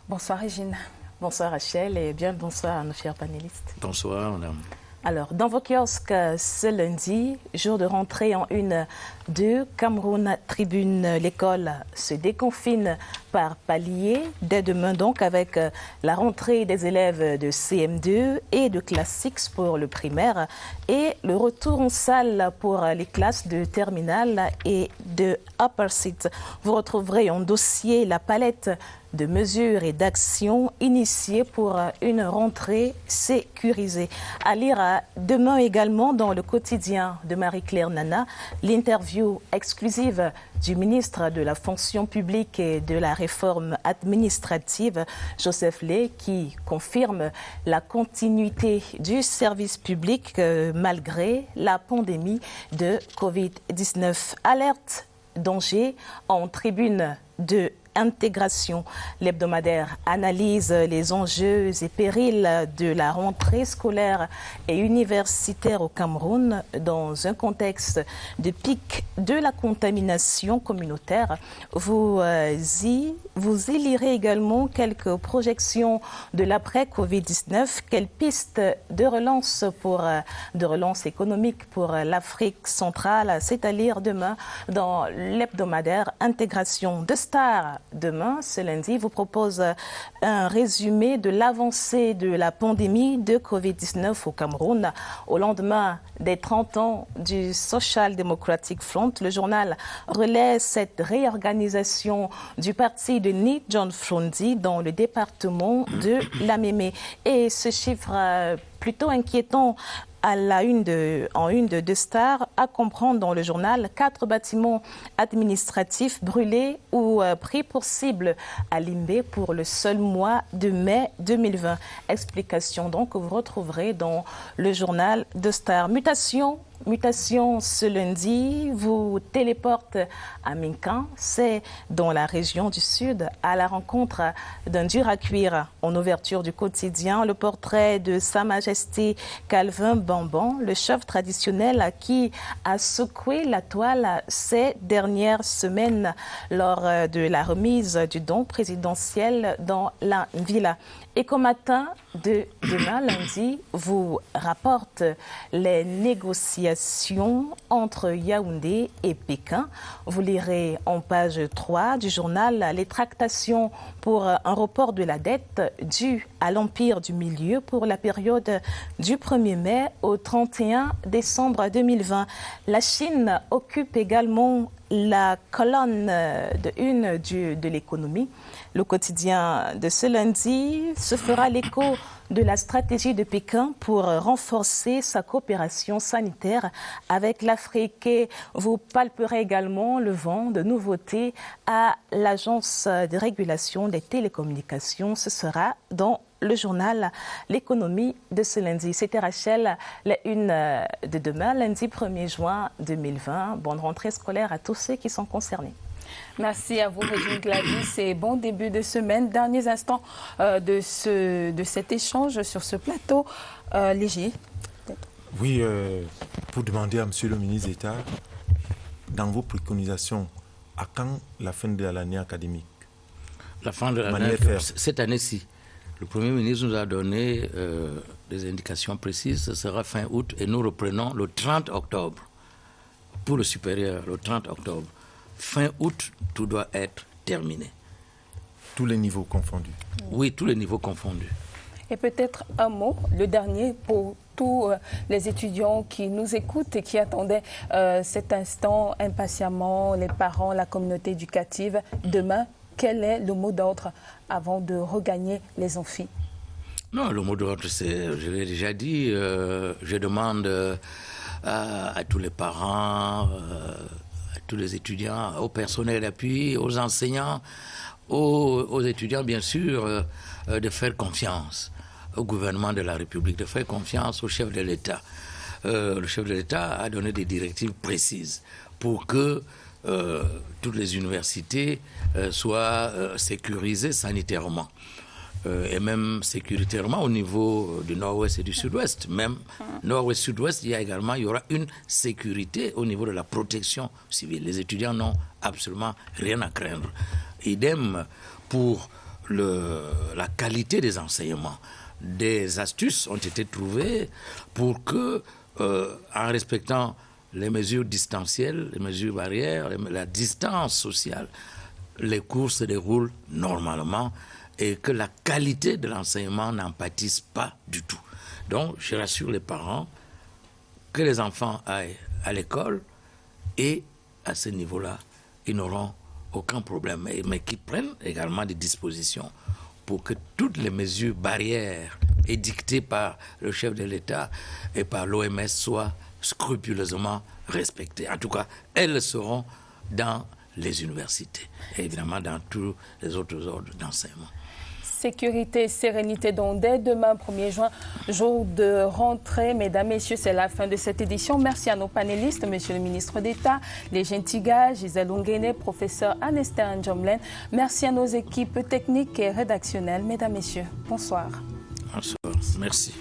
Bonsoir, Régine. Bonsoir, Rachel, et bien bonsoir à nos chers panélistes. Bonsoir, madame. Alors, dans vos kiosques, ce lundi, jour de rentrée en une de Cameroun Tribune, l'école se déconfine par palier dès demain donc avec la rentrée des élèves de CM2 et de classe 6 pour le primaire et le retour en salle pour les classes de terminale et de upper sixth. Vous retrouverez en dossier la palette de mesures et d'actions initiées pour une rentrée sécurisée. À lire demain également dans le quotidien de Marie-Claire Nana, l'interview exclusive du ministre de la fonction publique et de la réforme administrative, Joseph Lay, qui confirme la continuité du service public malgré la pandémie de Covid-19. Alerte danger en tribune de intégration. L'hebdomadaire analyse les enjeux et périls de la rentrée scolaire et universitaire au Cameroun dans un contexte de pic de la contamination communautaire. Vous y lirez également quelques projections de l'après-Covid-19, quelles pistes de relance économique pour l'Afrique centrale. C'est à lire demain dans l'hebdomadaire Intégration de Star. Demain, ce lundi, vous propose un résumé de l'avancée de la pandémie de Covid-19 au Cameroun. Au lendemain des 30 ans du Social Democratic Front, le journal relaie cette réorganisation du parti de Ni John Frondi dans le département de Lamemé. Et ce chiffre plutôt inquiétant en une de Star, à comprendre dans le journal, 4 bâtiments administratifs brûlés ou pris pour cible à Limbé pour le seul mois de mai 2020. Explication donc que vous retrouverez dans le journal de Star. Mutation ce lundi vous téléporte à Minkan, c'est dans la région du Sud, à la rencontre d'un dur à cuire. En ouverture du quotidien, le portrait de Sa Majesté Calvin Bambon, le chef traditionnel qui a secoué la toile ces dernières semaines lors de la remise du don présidentiel dans la villa. Éco Matin de demain, lundi, vous rapporte les négociations négociations entre Yaoundé et Pékin. Vous lirez en page 3 du journal les tractations pour un report de la dette due à l'Empire du Milieu pour la période du 1er mai au 31 décembre 2020. La Chine occupe également la colonne de une de l'économie. Le quotidien de ce lundi se fera l'écho de la stratégie de Pékin pour renforcer sa coopération sanitaire avec l'Afrique. Et vous palperez également le vent de nouveautés à l'Agence de régulation des télécommunications. Ce sera dans le journal L'économie de ce lundi. C'était Rachel, la une de demain, lundi 1er juin 2020. Bonne rentrée scolaire à tous ceux qui sont concernés. Merci à vous, Régine Gladys, et bon début de semaine. Derniers instants de cet échange sur ce plateau. Léger. Oui, pour demander à Monsieur le ministre d'État, dans vos préconisations, à quand la fin de l'année académique? La fin de l'année, cette année-ci. Le Premier ministre nous a donné des indications précises. Ce sera fin août et nous reprenons le 30 octobre. Pour le supérieur, le 30 octobre. Fin août, tout doit être terminé. Tous les niveaux confondus? Oui, tous les niveaux confondus. Et peut-être un mot, le dernier, pour tous les étudiants qui nous écoutent et qui attendaient cet instant impatiemment, les parents, la communauté éducative. Demain, quel est le mot d'ordre avant de regagner les amphis? Non, le mot d'ordre, c'est, je l'ai déjà dit, je demande à tous les parents, tous les étudiants, au personnel d'appui, aux enseignants, aux étudiants, bien sûr, de faire confiance au gouvernement de la République, de faire confiance au chef de l'État. Le chef de l'État a donné des directives précises pour que toutes les universités soient sécurisées sanitairement. Et même sécuritairement au niveau du nord-ouest et du sud-ouest. Même nord-ouest-sud-ouest, il y aura une sécurité au niveau de la protection civile. Les étudiants n'ont absolument rien à craindre. Idem pour la qualité des enseignements. Des astuces ont été trouvées pour que, en respectant les mesures distancielles, les mesures barrières, la distance sociale, les cours se déroulent normalement et que la qualité de l'enseignement n'en pâtisse pas du tout. Donc, je rassure les parents que les enfants aillent à l'école et à ce niveau-là, ils n'auront aucun problème, mais qu'ils prennent également des dispositions pour que toutes les mesures barrières édictées par le chef de l'État et par l'OMS soient scrupuleusement respectées. En tout cas, elles le seront dans les universités et évidemment dans tous les autres ordres d'enseignement. Sécurité, sérénité, donc dès demain, 1er juin, jour de rentrée. Mesdames, Messieurs, c'est la fin de cette édition. Merci à nos panélistes, Monsieur le ministre d'État, Léger Tiga, Gisèle Ongene, professeur Anester Njomlen. Merci à nos équipes techniques et rédactionnelles. Mesdames, Messieurs, bonsoir. Bonsoir, merci.